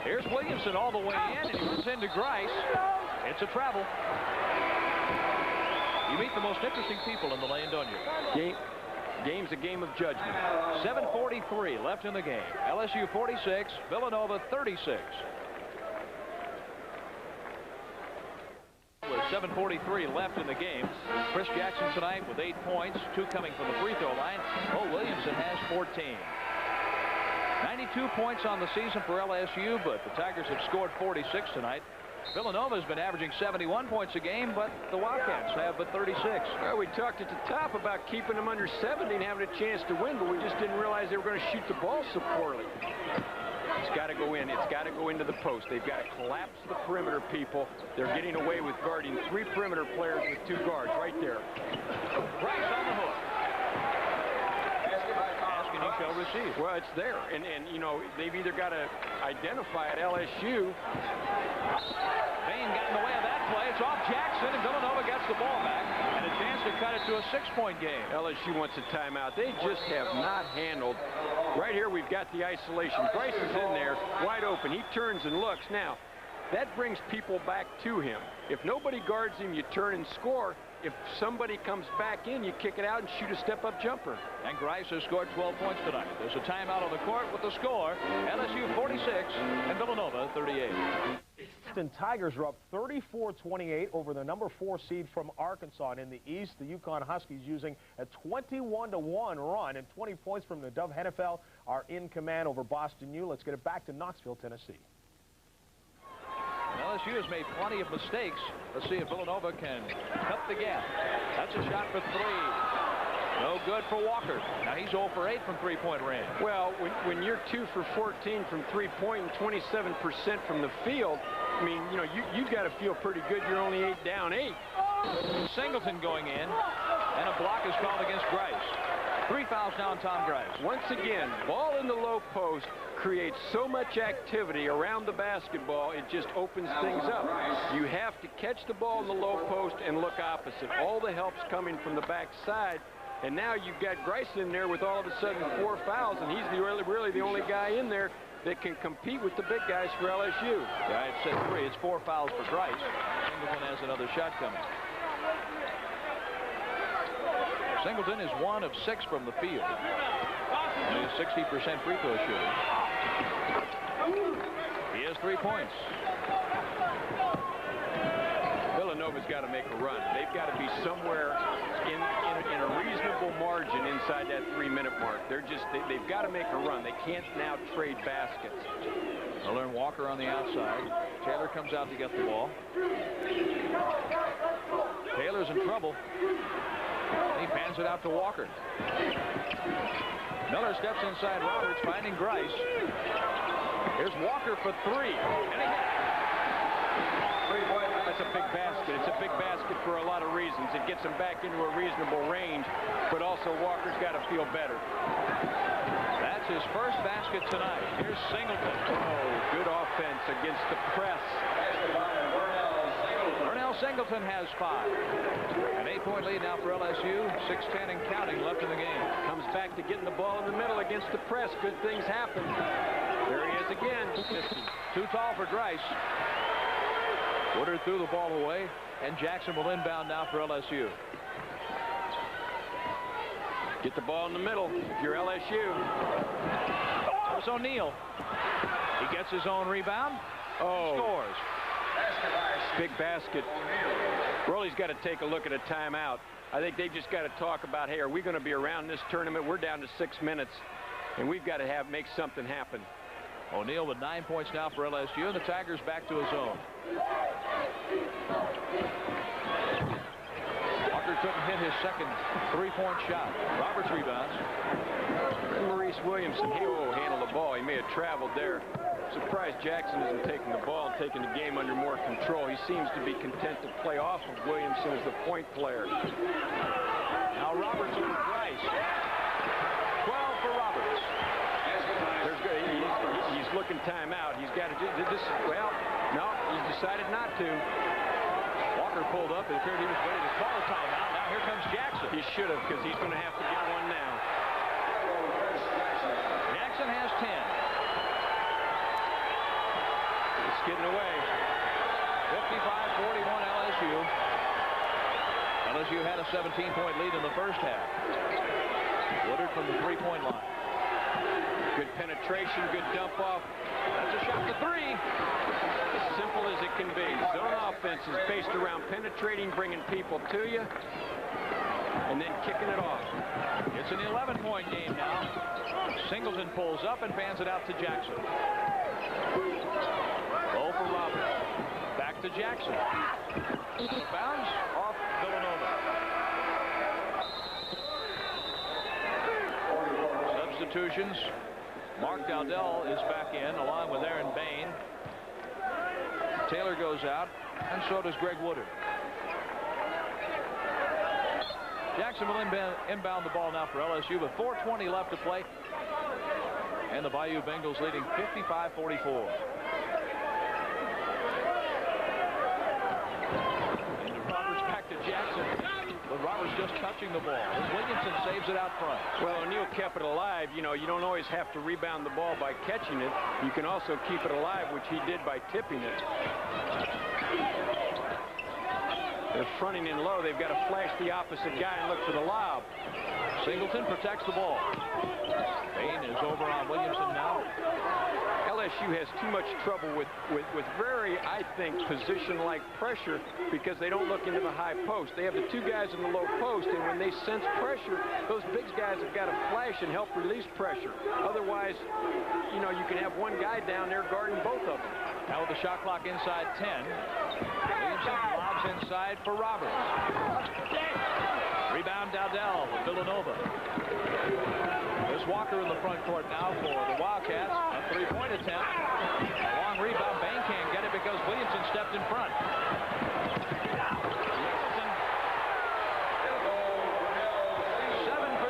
Here's Williamson all the way in, and he runs into Grice. It's a travel. You meet the most interesting people in the lane, don't you? Game's a game of judgment. 7:43 left in the game. LSU 46, Villanova 36. With 7:43 left in the game. Chris Jackson tonight with 8 points, 2 coming from the free throw line. Oh, Williamson has 14. 92 points on the season for LSU, but the Tigers have scored 46 tonight. Villanova has been averaging 71 points a game, but the Wildcats have but 36. Well, we talked at the top about keeping them under 70 and having a chance to win, but we just didn't realize they were going to shoot the ball so poorly. It's got to go in. It's got to go into the post. They've got to collapse the perimeter people. They're getting away with guarding 3 perimeter players with 2 guards right there. Grice on the hook. Ask and he shall receive. Well, it's there. And you know, they've either got to identify at LSU. Bain got in the way of that play. It's off Jackson, and Villanova gets the ball back. And a chance to cut it to a 6-point game. LSU wants a timeout. They just have not handled. Right here, we've got the isolation. Grice is in there, wide open. He turns and looks. Now, that brings people back to him. If nobody guards him, you turn and score. If somebody comes back in, you kick it out and shoot a step-up jumper. And Grice has scored 12 points tonight. There's a timeout on the court with the score. LSU 46 and Villanova 38. The Tigers are up 34-28 over the number 4 seed from Arkansas. And in the East, the UConn Huskies using a 21-1 run, and 20 points from the Dove NFL are in command over Boston U. Let's get it back to Knoxville, Tennessee. LSU has made plenty of mistakes. Let's see if Villanova can cut the gap. That's a shot for 3. No good for Walker. Now he's 0 for 8 from 3-point range. Well, when you're 2 for 14 from 3-point and 27% from the field, I mean, you know, you've got to feel pretty good. You're only 8 down 8. Singleton going in, and a block is called against Grice. 3 fouls now on Tom Grice. Once again, ball in the low post creates so much activity around the basketball, it just opens things up. You have to catch the ball in the low post and look opposite. All the help's coming from the backside. And now you've got Grice in there with all of a sudden 4 fouls, and he's really the only guy in there that can compete with the big guys for LSU. Yeah, it said 3. It's 4 fouls for Grice. Singleton has another shot coming. Singleton is 1 of 6 from the field. He is 60% free throw shooter. He has 3 points. Villanova's got to make a run. They've got to be somewhere in a reasonable margin inside that 3-minute mark. They've got to make a run. They can't now trade baskets. They'll learn Walker on the outside. Taylor comes out to get the ball. Taylor's in trouble. He pans it out to Walker. Miller steps inside Roberts, finding Grice. Here's Walker for 3. And he hit. 3-point that's a big basket. It's a big basket for a lot of reasons. It gets him back into a reasonable range, but also Walker's got to feel better. That's his first basket tonight. Here's Singleton. Oh, good offense against the press. Vernell Singleton has 5. An 8-point lead now for LSU. 6:10 and counting left in the game. Comes back to getting the ball in the middle against the press. Good things happen. There he is again. Just too tall for Grice. Woodard threw the ball away, and Jackson will inbound now for LSU. Get the ball in the middle if you're LSU. There's O'Neal. He gets his own rebound. Oh. Scores. Big basket. Roley's got to take a look at a timeout. I think they've just got to talk about, hey, are we going to be around this tournament? We're down to 6 minutes, and we've got to make something happen. O'Neal with 9 points now for LSU, and the Tigers back to his own. Walker couldn't hit his second 3-point shot. Roberts rebounds. Maurice Williamson, he will handle the ball. He may have traveled there. Surprised Jackson isn't taking the ball and taking the game under more control. He seems to be content to play off of Williamson as the point player. Now Roberts over Grice. 12 for Roberts. He's looking timeout. He's got to do this. Well, no, he's decided not to. Walker pulled up. It appeared he was ready to call a timeout. Now here comes Jackson. He should have, because he's going to have to get one now. Jackson has 10. It's getting away. 55-41 LSU. LSU had a 17-point lead in the first half. Woodard from the 3-point line. Good penetration, good dump off. That's a shot to 3. As simple as it can be. Zone offense is based around penetrating, bringing people to you, and then kicking it off. It's an 11-point game now. Singleton pulls up and fans it out to Jackson. Goal for Roberts. Back to Jackson. Bounce off Villanova. Substitutions. Mark Dowdell is back in along with Aaron Bain. Taylor goes out, and so does Greg Woodard. Jackson will inbound the ball now for LSU with 4:20 left to play. And the Bayou Bengals leading 55-44. And Roberts back to Jackson. But Roberts just touching the ball. And Williamson saves it out front. Well, O'Neal kept it alive. You know, you don't always have to rebound the ball by catching it. You can also keep it alive, which he did by tipping it. They're fronting in low. They've got to flash the opposite guy and look for the lob. Singleton protects the ball. Bain is over on Williamson now. LSU has too much trouble with very, I think, position-like pressure because they don't look into the high post. They have the 2 guys in the low post, and when they sense pressure, those big guys have got to flash and help release pressure. Otherwise, you know, you can have one guy down there guarding both of them. Now with the shot clock inside 10. Williamson lobs inside for Roberts. Rebound Dowdell with Villanova. There's Walker in the front court now for the Wildcats. A 3-point attempt. A long rebound. Bain can't get it because Williamson stepped in front.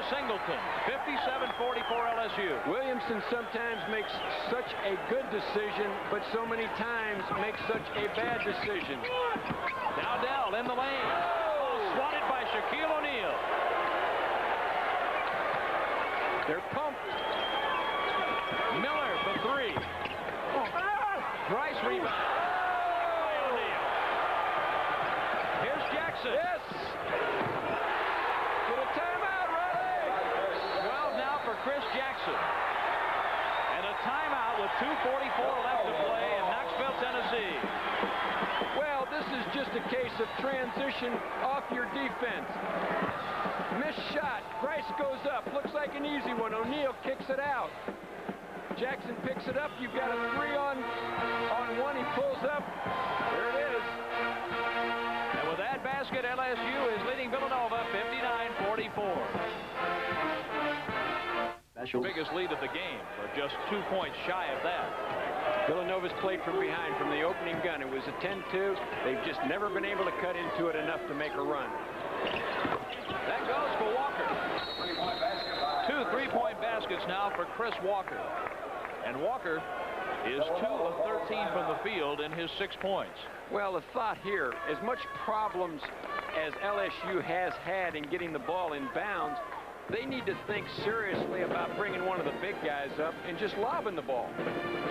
Singleton, 57-44 LSU. Williamson sometimes makes such a good decision, but so many times makes such a bad decision. Dowdell in the lane. Swatted by Shaquille O'Neal. They're pumped. Miller for 3. Grice rebound. By O'Neal. Here's Jackson. Yes. Chris Jackson. And a timeout with 2:44 left to play in Knoxville, Tennessee. Well, this is just a case of transition off your defense. Missed shot. Grice goes up. Looks like an easy one. O'Neal kicks it out. Jackson picks it up. You've got a 3-on-1. He pulls up. There it is. And with that basket, LSU is leading Villanova 59-44. Biggest lead of the game, but just 2 points shy of that. Villanova's played from behind from the opening gun. It was a 10-2. They've just never been able to cut into it enough to make a run. That goes for Walker. 2 3-point baskets now for Chris Walker. And Walker is 2 of 13 from the field in his 6 points. Well, the thought here, as much problems as LSU has had in getting the ball in bounds, they need to think seriously about bringing one of the big guys up and just lobbing the ball.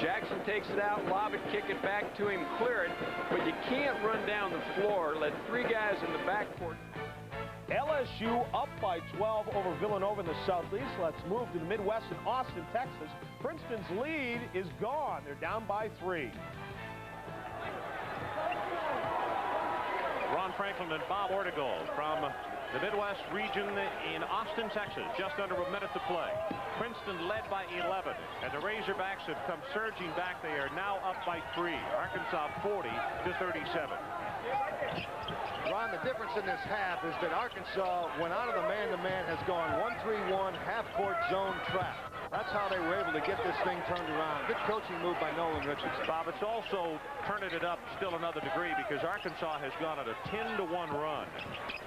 Jackson takes it out, lob it, kick it back to him, clear it, but you can't run down the floor, let 3 guys in the backcourt. LSU up by 12 over Villanova in the Southeast. Let's move to the Midwest in Austin, Texas. Princeton's lead is gone. They're down by 3. Ron Franklin and Bob Ortegal from the Midwest region in Austin, Texas. Just under a minute to play. Princeton led by 11, and the Razorbacks have come surging back. They are now up by 3. Arkansas 40-37. Ron, the difference in this half is that Arkansas, when out of the man-to-man, has gone 1-3-1 half-court zone trap. That's how they were able to get this thing turned around. Good coaching move by Nolan Richardson. Bob, it's also turning it up still another degree because Arkansas has gone on a 10-1 run.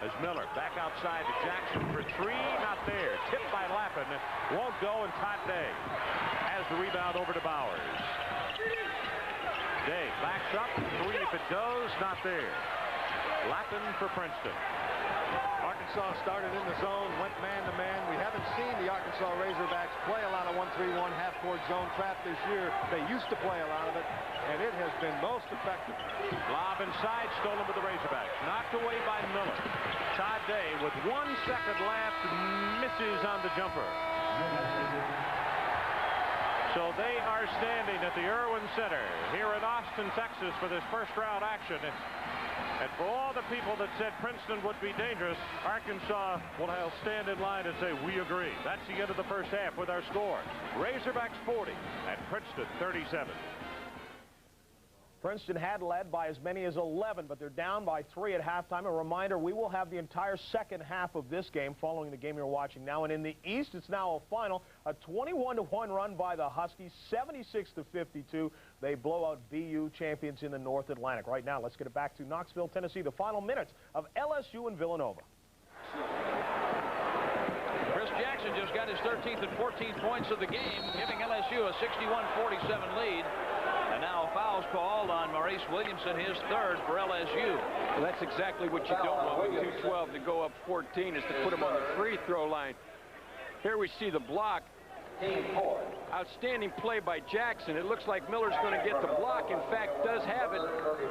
As Miller back outside to Jackson for 3, not there. Tipped by Lappin, won't go, and Todd Day has the rebound over to Bowers. Day backs up, 3 if it goes, not there. Lappin for Princeton. Arkansas started in the zone, went man-to-man. We haven't seen the Arkansas Razorbacks play a lot of 1-3-1 half-court zone trap this year. They used to play a lot of it, and it has been most effective. Lob inside, stolen with the Razorbacks. Knocked away by Miller. Todd Day with 1 second left, misses on the jumper. So they are standing at the Irwin Center here in Austin, Texas for this first round action. And for all the people that said Princeton would be dangerous, Arkansas will stand in line and say, we agree. That's the end of the first half with our score. Razorbacks 40 and Princeton 37. Princeton had led by as many as 11, but they're down by 3 at halftime. A reminder, we will have the entire second half of this game following the game you're watching now. And in the East, it's now a final, a 21-1 run by the Huskies, 76-52. They blow out BU champions in the North Atlantic. Right now, let's get it back to Knoxville, Tennessee, the final minutes of LSU and Villanova. Chris Jackson just got his 13th and 14th points of the game, giving LSU a 61-47 lead. And now fouls called on Maurice Williamson, his 3rd for LSU. Well, that's exactly what you don't want with 2:12 to go up 14, is to put him on the free throw line. Here we see the block. Outstanding play by Jackson. It looks like Miller's going to get the block. In fact, does have it.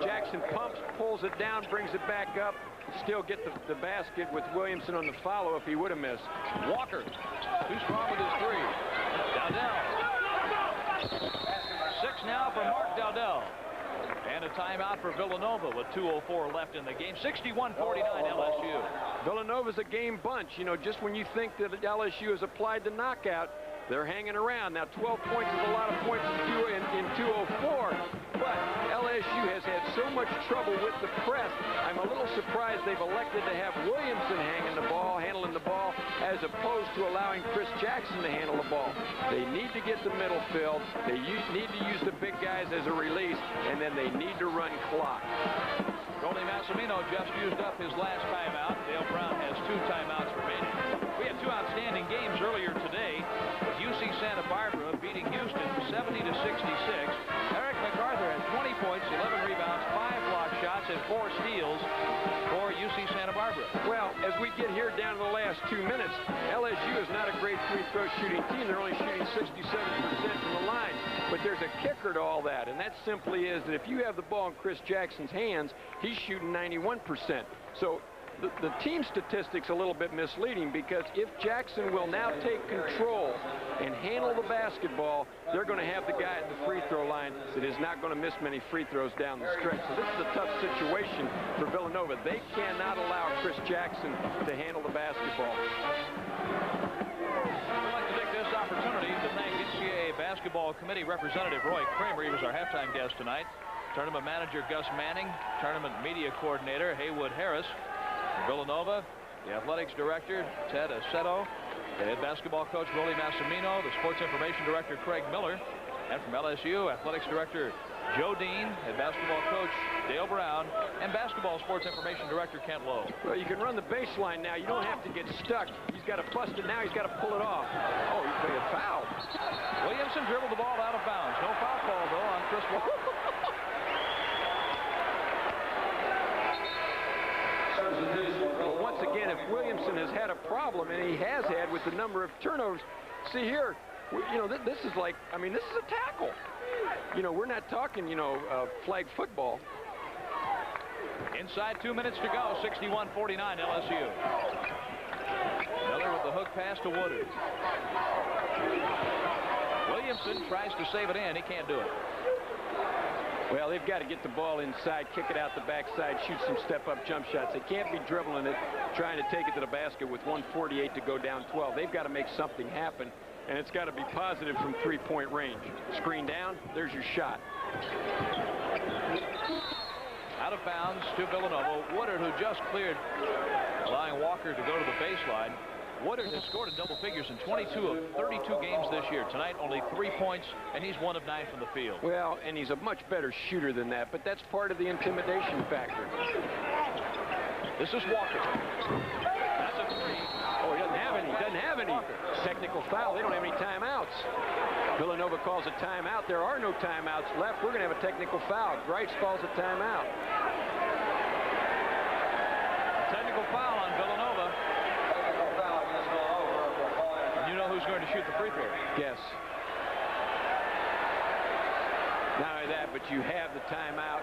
Jackson pumps, pulls it down, brings it back up. Still get the basket with Williamson on the follow if he would have missed. Walker, too strong with his 3. Dowdell. 6 now for Mark Dowdell. And a timeout for Villanova with 2:04 left in the game. 61-49 LSU. Villanova's a game bunch. You know, just when you think that LSU has applied the knockout, they're hanging around. Now, 12 points is a lot of points in 2:04, but LSU has had so much trouble with the press. I'm a little surprised they've elected to have Williamson handling the ball, as opposed to allowing Chris Jackson to handle the ball. They need to get the middle filled. They need to use the big guys as a release, and then they need to run clock. Goldie Massimino just used up his last timeout. Dale Brown has 2 timeouts remaining. We had 2 outstanding games earlier today, with UC Santa Barbara beating Houston 70-66. Eric MacArthur had 20 points, 11 rebounds, 5 block shots, and 4 steals for UC Santa Barbara. Well, as we get here down to the last 2 minutes, LSU is not a great free throw shooting team. They're only shooting 67% from the line. But there's a kicker to all that, and that simply is that if you have the ball in Chris Jackson's hands, he's shooting 91%. So the team statistics a little bit misleading, because if Jackson will now take control and handle the basketball, they're going to have the guy at the free throw line that is not going to miss many free throws down the stretch. So this is a tough situation for Villanova. They cannot allow Chris Jackson to handle the basketball. I'd like to take this opportunity to thank NCAA Basketball Committee Representative Roy Kramer. He was our halftime guest tonight. Tournament manager Gus Manning, tournament media coordinator Haywood Harris. Villanova, the athletics director Ted Aceto, the head basketball coach Goldie Massimino, the sports information director Craig Miller, And from LSU, Athletics Director Joe Dean, and basketball coach Dale Brown, and basketball sports information director Kent Lowe. Well, you can run the baseline now. You don't have to get stuck. He's got to bust it now. He's got to pull it off. Oh, he's playing a foul. Williamson dribbled the ball out of bounds. No foul call, though, on Chris Walker. Well, once again, if Williamson has had a problem, and he has had with the number of turnovers, see here, you know, this is like, I mean, this is a tackle. You know, we're not talking, you know, flag football. Inside 2 minutes to go, 61-49 LSU. Miller with the hook pass to Woodard. Williamson tries to save it in. He can't do it. Well, they've got to get the ball inside, kick it out the backside, shoot some step-up jump shots. They can't be dribbling it, trying to take it to the basket with 1:48 to go down 12. They've got to make something happen, and it's got to be positive from three-point range. Screen down, there's your shot. Out of bounds to Villanova. Woodard, who just cleared, allowing Walker to go to the baseline. Woodard has scored in double figures in 22 of 32 games this year. Tonight, only 3 points, and he's 1 of 9 from the field. Well, and he's a much better shooter than that, but that's part of the intimidation factor. This is Walker. That's a 3. Oh, he doesn't have any. Doesn't have any. Technical foul. They don't have any timeouts. Villanova calls a timeout. There are no timeouts left. We're going to have a technical foul. Grice calls a timeout. Technical foul on Villanova. You know who's going to shoot the free throw? Yes. Not only that, but you have the timeout.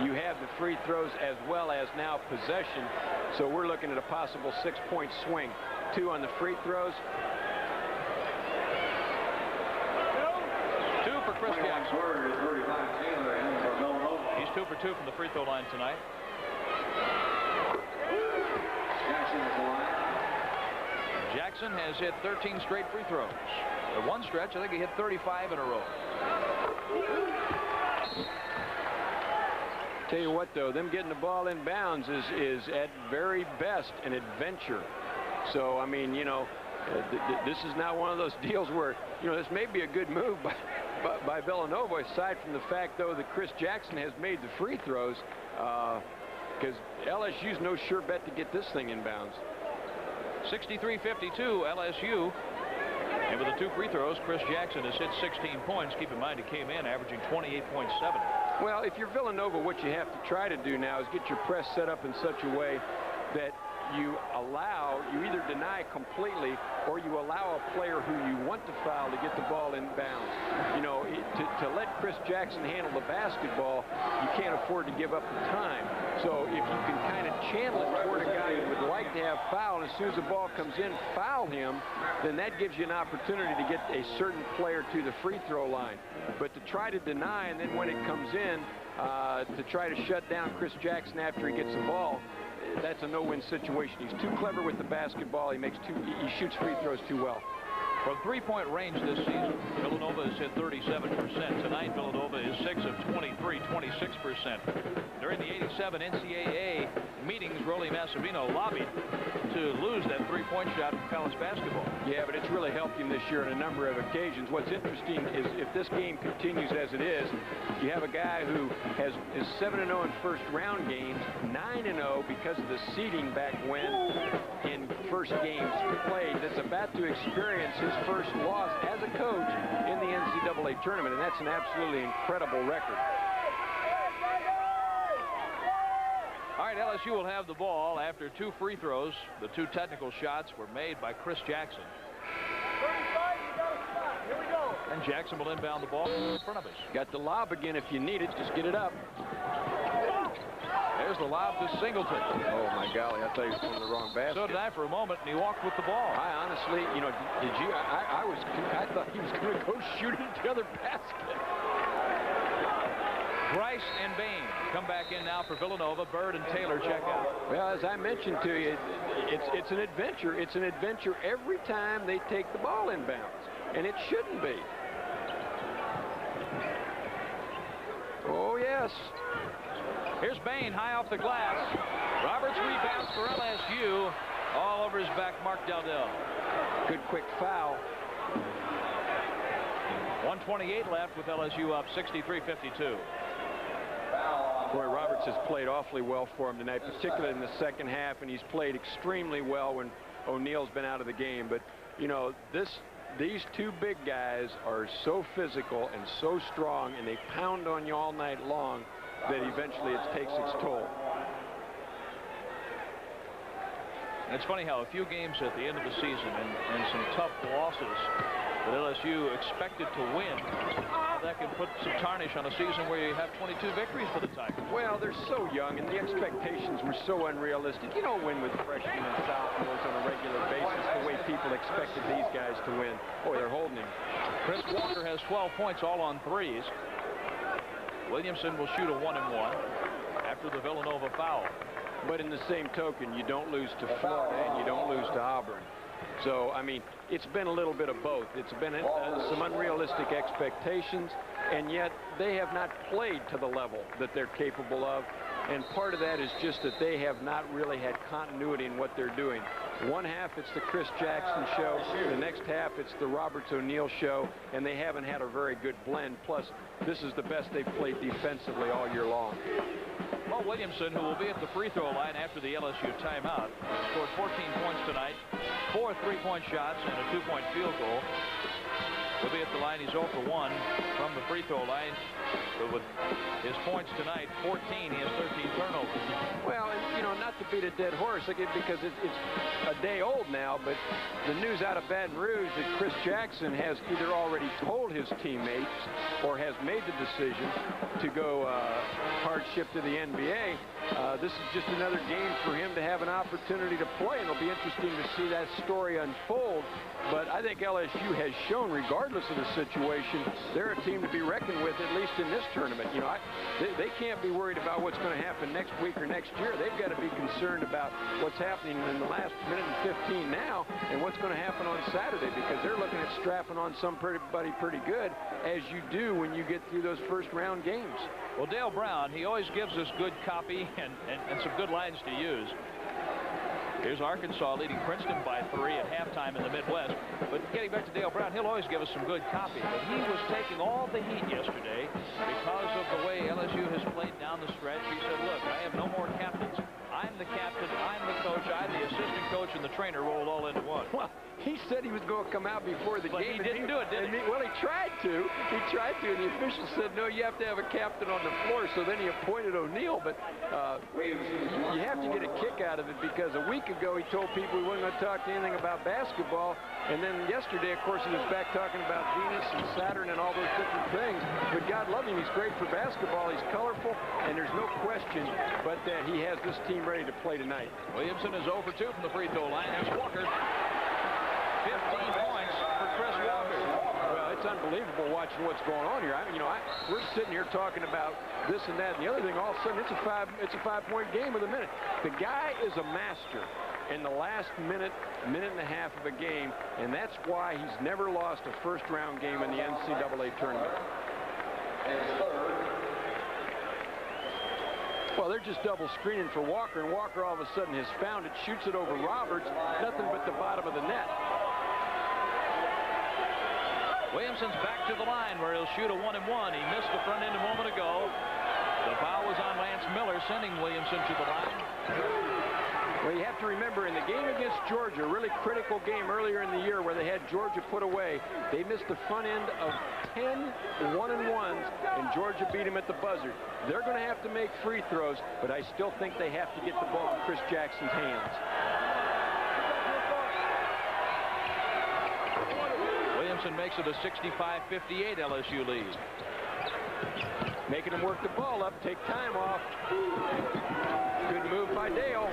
You have the free throws as well as now possession. So we're looking at a possible 6-point swing. 2 on the free throws. 2 for Chris Jackson. He's 2 for 2 from the free throw line tonight. Jackson has hit 13 straight free throws. At one stretch, I think he hit 35 in a row. Tell you what, though, them getting the ball in bounds is at very best an adventure. So, I mean, you know, this is now one of those deals where, you know, this may be a good move by Villanova, aside from the fact, though, that Chris Jackson has made the free throws, because LSU's no sure bet to get this thing in bounds. 63-52 LSU. And with the 2 free throws, Chris Jackson has hit 16 points. Keep in mind he came in averaging 28.7. Well, if you're Villanova, what you have to try to do now is get your press set up in such a way that you either deny completely or you allow a player who you want to foul to get the ball in bounds. You know, to let Chris Jackson handle the basketball, you can't afford to give up the time. So if you can kind of channel it toward a guy who would like to have foul, and as soon as the ball comes in, foul him, then that gives you an opportunity to get a certain player to the free throw line. But to try to deny, and then when it comes in, to try to shut down Chris Jackson after he gets the ball, that's a no-win situation. He's too clever with the basketball. He shoots free throws too well. From three-point range this season, Villanova has hit 37%. Tonight, Villanova is 6 of 23, 26%. During the '87 NCAA meetings, Rolly Massavino lobbied to lose that three-point shot in college basketball. Yeah, but it's really helped him this year on a number of occasions. What's interesting is if this game continues as it is, you have a guy who is 7-0 in first-round games, 9-0 because of the seeding back when in first games played, that's about to experience his first loss as a coach in the NCAA tournament, and that's an absolutely incredible record. All right, LSU will have the ball after 2 free throws. The 2 technical shots were made by Chris Jackson. And Jackson will inbound the ball in front of us. Got the lob again if you need it. Just get it up. There's the lob to Singleton. Oh, my golly, I thought he was going to the wrong basket. So did I for a moment, and he walked with the ball. I honestly, you know, did you? I thought he was going to go shoot it at the other basket. Grice and Bain come back in now for Villanova. Bird and Taylor check out. Well, as I mentioned to you, it's an adventure. It's an adventure every time they take the ball in bounds, and it shouldn't be. Oh, yes. Here's Bain high off the glass. Roberts rebounds for LSU. All over his back, Mark Dowdell. Good quick foul. 1:28 left with LSU up 63-52. Boy, Roberts has played awfully well for him tonight, particularly in the second half, and he's played extremely well when O'Neal's been out of the game. But, you know, these two big guys are so physical and so strong, and they pound on you all night long that eventually it takes its toll. And it's funny how a few games at the end of the season and some tough losses that LSU expected to win, that can put some tarnish on a season where you have 22 victories for the Tigers. Well, they're so young, and the expectations were so unrealistic. You don't win with freshmen and sophomores on a regular basis the way people expected these guys to win. Boy, they're holding him. Chris Walker has 12 points, all on threes. Williamson will shoot a 1-and-1 after the Villanova foul. But in the same token, you don't lose to Florida and you don't lose to Auburn. So, I mean, it's been a little bit of both. It's been some unrealistic expectations, and yet they have not played to the level that they're capable of. And part of that is just that they have not really had continuity in what they're doing. One half, it's the Chris Jackson show. The next half, it's the Roberts O'Neal show, and they haven't had a very good blend. Plus, this is the best they've played defensively all year long. Well, Williamson, who will be at the free throw line after the LSU timeout, scored 14 points tonight, 4 3-point shots, and a 2-point field goal. He'll be at the line. He's 0 for 1 from the free throw line. But with his points tonight, 14, he has 13 turnovers. Well, and, you know, not to beat a dead horse, again, because it's a day old now, but the news out of Baton Rouge that Chris Jackson has either already told his teammates or has made the decision to go hardship to the NBA. This is just another game for him to have an opportunity to play, and it'll be interesting to see that story unfold. But I think LSU has shown, regardless of the situation, they're a team to be reckoned with, at least in this tournament. You know, they can't be worried about what's going to happen next week or next year. They've got to be concerned about what's happening in the last minute and 15 now and what's going to happen on Saturday, because they're looking at strapping on somebody pretty good, as you do when you get through those first-round games. Well, Dale Brown, he always gives us good copy and some good lines to use. Here's Arkansas leading Princeton by 3 at halftime in the Midwest. But getting back to Dale Brown, he'll always give us some good copy. But he was taking all the heat yesterday because of the way LSU has played down the stretch. He said, look, I have no more captains. I'm the captain, I'm the coach, I'm the assistant coach, and the trainer rolled all into one. Well, he said he was going to come out before the game. He didn't do it, did he? Well, he tried to. He tried to, and the official said, no, you have to have a captain on the floor. So then he appointed O'Neal. But you have to get a kick out of it, because a week ago he told people he wasn't going to talk anything about basketball. And then yesterday, of course, he was back talking about Venus and Saturn and all those different things. But God love him, he's great for basketball. He's colorful, and there's no question but that he has this team ready to play tonight. Williamson is 0 for 2 from the free throw line. There's Walker. 15 points for Chris Walker. Well, it's unbelievable watching what's going on here. I mean, you know, we're sitting here talking about this and that and the other thing. All of a sudden, it's a 5-point game with a minute. The guy is a master in the last minute and a half of a game, and that's why he's never lost a first-round game in the NCAA tournament. Well, they're just double screening for Walker, and Walker all of a sudden has found it, shoots it over Roberts, nothing but the bottom of the net. Williamson's back to the line where he'll shoot a 1-and-1. He missed the front end a moment ago. The foul was on Lance Miller, sending Williamson to the line. Well, you have to remember, in the game against Georgia, a really critical game earlier in the year where they had Georgia put away, they missed the front end of 10 1-and-1s, and Georgia beat them at the buzzer. They're going to have to make free throws, but I still think they have to get the ball in Chris Jackson's hands. Williamson makes it a 65-58 LSU lead. Making him work the ball up, take time off. Good move by Dale.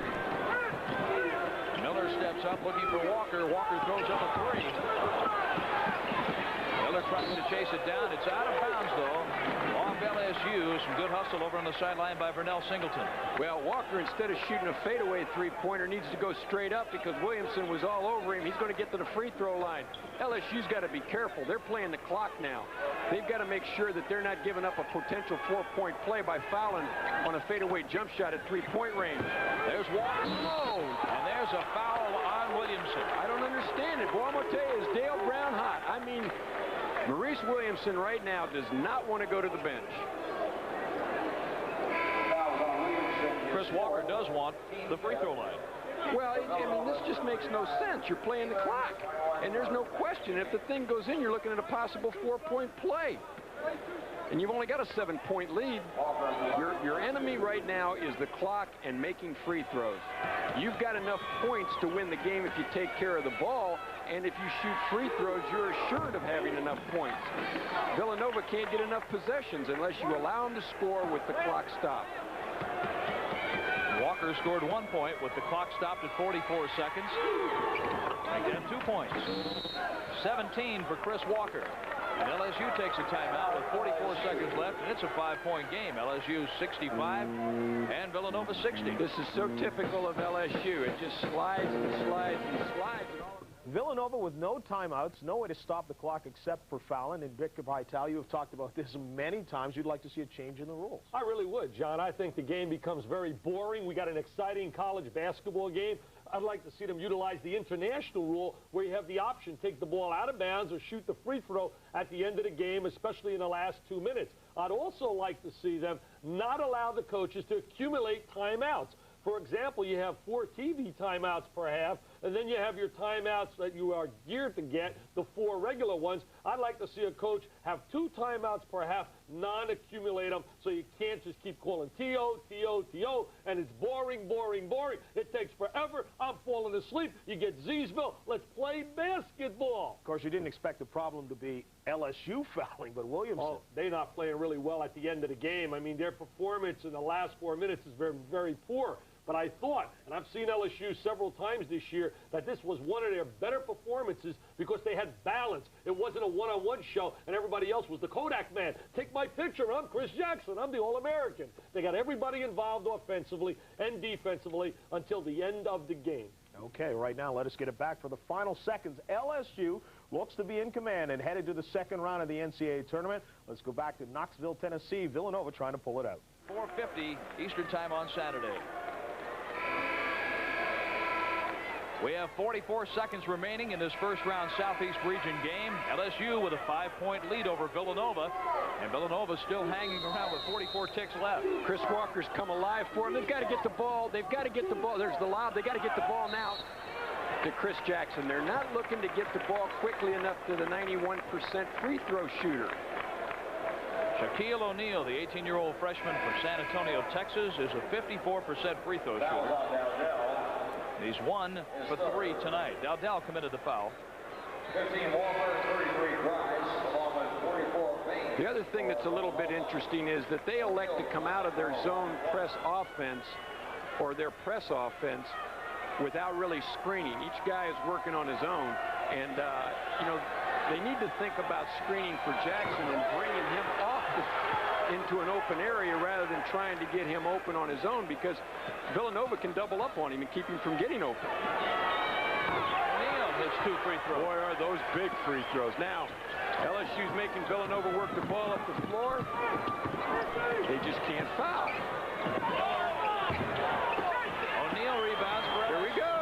Miller steps up looking for Walker. Walker throws up a 3. Miller trying to chase it down. It's out of bounds, though. Off LSU. Some good hustle over on the sideline by Vernell Singleton. Well, Walker, instead of shooting a fadeaway three-pointer, needs to go straight up because Williamson was all over him. He's going to get to the free throw line. LSU's got to be careful. They're playing the clock now. They've got to make sure that they're not giving up a potential 4-point play by fouling on a fadeaway jump shot at 3-point range. There's Walker. Oh, and there's a foul on Williamson. I don't understand it. Boy, I'm going to tell you, is Dale Brown hot? I mean, Maurice Williamson right now does not want to go to the bench. Chris Walker does want the free throw line. Well, I mean, this just makes no sense. You're playing the clock, and there's no question. If the thing goes in, you're looking at a possible 4-point play. And you've only got a 7-point lead. Your enemy right now is the clock and making free throws. You've got enough points to win the game if you take care of the ball, and if you shoot free throws, you're assured of having enough points. Villanova can't get enough possessions unless you allow them to score with the clock stopped. Walker scored 1 point with the clock stopped at 44 seconds. Again, 2 points. 17 for Chris Walker. And LSU takes a timeout with 44 seconds left, and it's a 5-point game. LSU 65 and Villanova 60. This is so typical of LSU. It just slides and slides and slides. Villanova with no timeouts, no way to stop the clock except for fouling. And Vic Vitale, you have talked about this many times. You'd like to see a change in the rules. I really would, John. I think the game becomes very boring. We got an exciting college basketball game. I'd like to see them utilize the international rule where you have the option, take the ball out of bounds or shoot the free throw at the end of the game, especially in the last 2 minutes. I'd also like to see them not allow the coaches to accumulate timeouts. For example, you have 4 TV timeouts per half, and then you have your timeouts that you are geared to get, the 4 regular ones. I'd like to see a coach have 2 timeouts per half, non-accumulate them, so you can't just keep calling TO, TO, TO, and it's boring, boring, boring. It takes forever. I'm falling asleep. You get Zsville. Let's play basketball. Of course, you didn't expect the problem to be LSU fouling, but Williamson. Oh, they're not playing really well at the end of the game. I mean, their performance in the last 4 minutes is very, very poor. But I thought, and I've seen LSU several times this year, that this was one of their better performances because they had balance. It wasn't a one-on-one show, and everybody else was the Kodak man. Take my picture. I'm Chris Jackson. I'm the All-American. They got everybody involved offensively and defensively until the end of the game. Okay, right now, let us get it back for the final seconds. LSU looks to be in command and headed to the second round of the NCAA tournament. Let's go back to Knoxville, Tennessee. Villanova trying to pull it out. 4:50 Eastern time on Saturday. We have 44 seconds remaining in this first-round Southeast region game. LSU with a 5-point lead over Villanova, and Villanova still hanging around with 44 ticks left. Chris Walker's come alive for them. They've got to get the ball. They've got to get the ball. There's the lob. They've got to get the ball now to Chris Jackson. They're not looking to get the ball quickly enough to the 91% free throw shooter. Shaquille O'Neal, the 18-year-old freshman from San Antonio, Texas, is a 54% free throw shooter. He's 1 for 3 tonight. Dowdell committed the foul. 15 Walker, 33 tries, along with 44 Payne. The other thing that's a little bit interesting is that they elect to come out of their zone press offense or their press offense without really screening. Each guy is working on his own, and you know, they need to think about screening for Jackson and bringing him off into an open area rather than trying to get him open on his own, because Villanova can double up on him and keep him from getting open. O'Neal hits 2 free throws. Boy, are those big free throws. Now, LSU's making Villanova work the ball up the floor. They just can't foul. O'Neal rebounds for LSU. Here we go.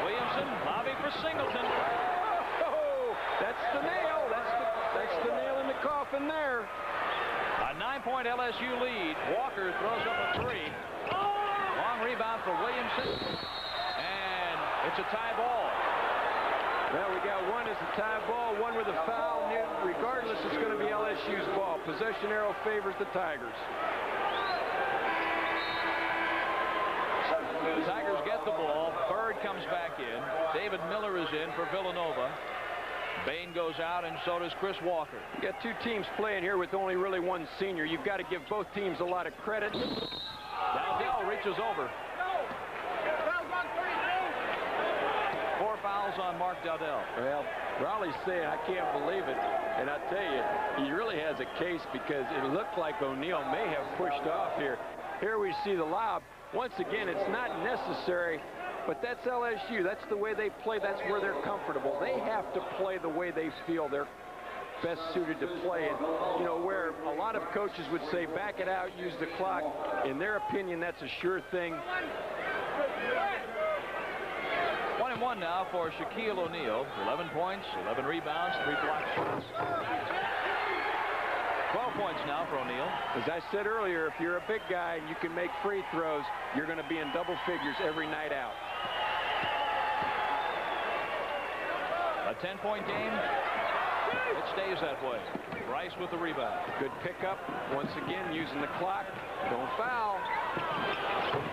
Williamson lobbing for Singleton. Oh, that's the nail. That's the nail in the coffin there. A 9-point LSU lead. Walker throws up a 3. Long rebound for Williamson. And it's a tie ball. Well, we got one as a tie ball, one with a foul. Regardless, it's going to be LSU's ball. Possession arrow favors the Tigers. The Tigers get the ball. Bird comes back in. David Miller is in for Villanova. Bain goes out, and so does Chris Walker. You got 2 teams playing here with only really 1 senior. You've got to give both teams a lot of credit. Dowdell reaches over. 4 fouls on Mark Dowdell. Well, Raleigh's saying, I can't believe it. And I tell you, he really has a case, because it looked like O'Neal may have pushed off here. Here we see the lob. Once again, it's not necessary. But that's LSU. That's the way they play. That's where they're comfortable. They have to play the way they feel they're best suited to play. And, you know, where a lot of coaches would say, back it out, use the clock. In their opinion, that's a sure thing. 21 and 1 now for Shaquille O'Neal. 11 points, 11 rebounds, 3 block shots. 12 points now for O'Neal. As I said earlier, if you're a big guy and you can make free throws, you're going to be in double figures every night out. A 10-point game. It stays that way. Rice with the rebound. Good pickup. Once again, using the clock. Don't foul.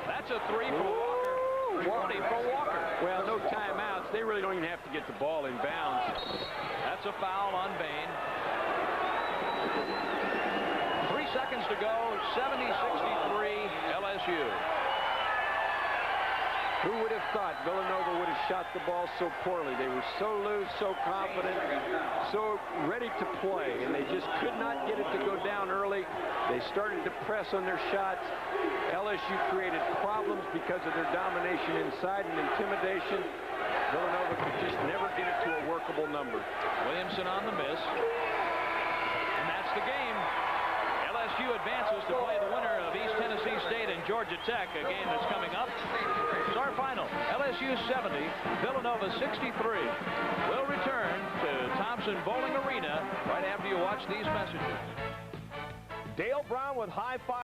That's a 3 for Walker. 20 for Walker. Well, no timeouts. They really don't even have to get the ball in bounds. That's a foul on Bain. 3 seconds to go. 70-63 LSU. Who would have thought Villanova would have shot the ball so poorly? They were so loose, so confident, so ready to play, and they just could not get it to go down early. They started to press on their shots. LSU created problems because of their domination inside and intimidation. Villanova could just never get it to a workable number. Williamson on the miss. And that's the game. LSU advances to play the winner of East Tennessee State and Georgia Tech, a game that's coming up. It's our final. LSU 70, Villanova 63. We'll return to Thompson Bowling Arena right after you watch these messages. Dale Brown with high five.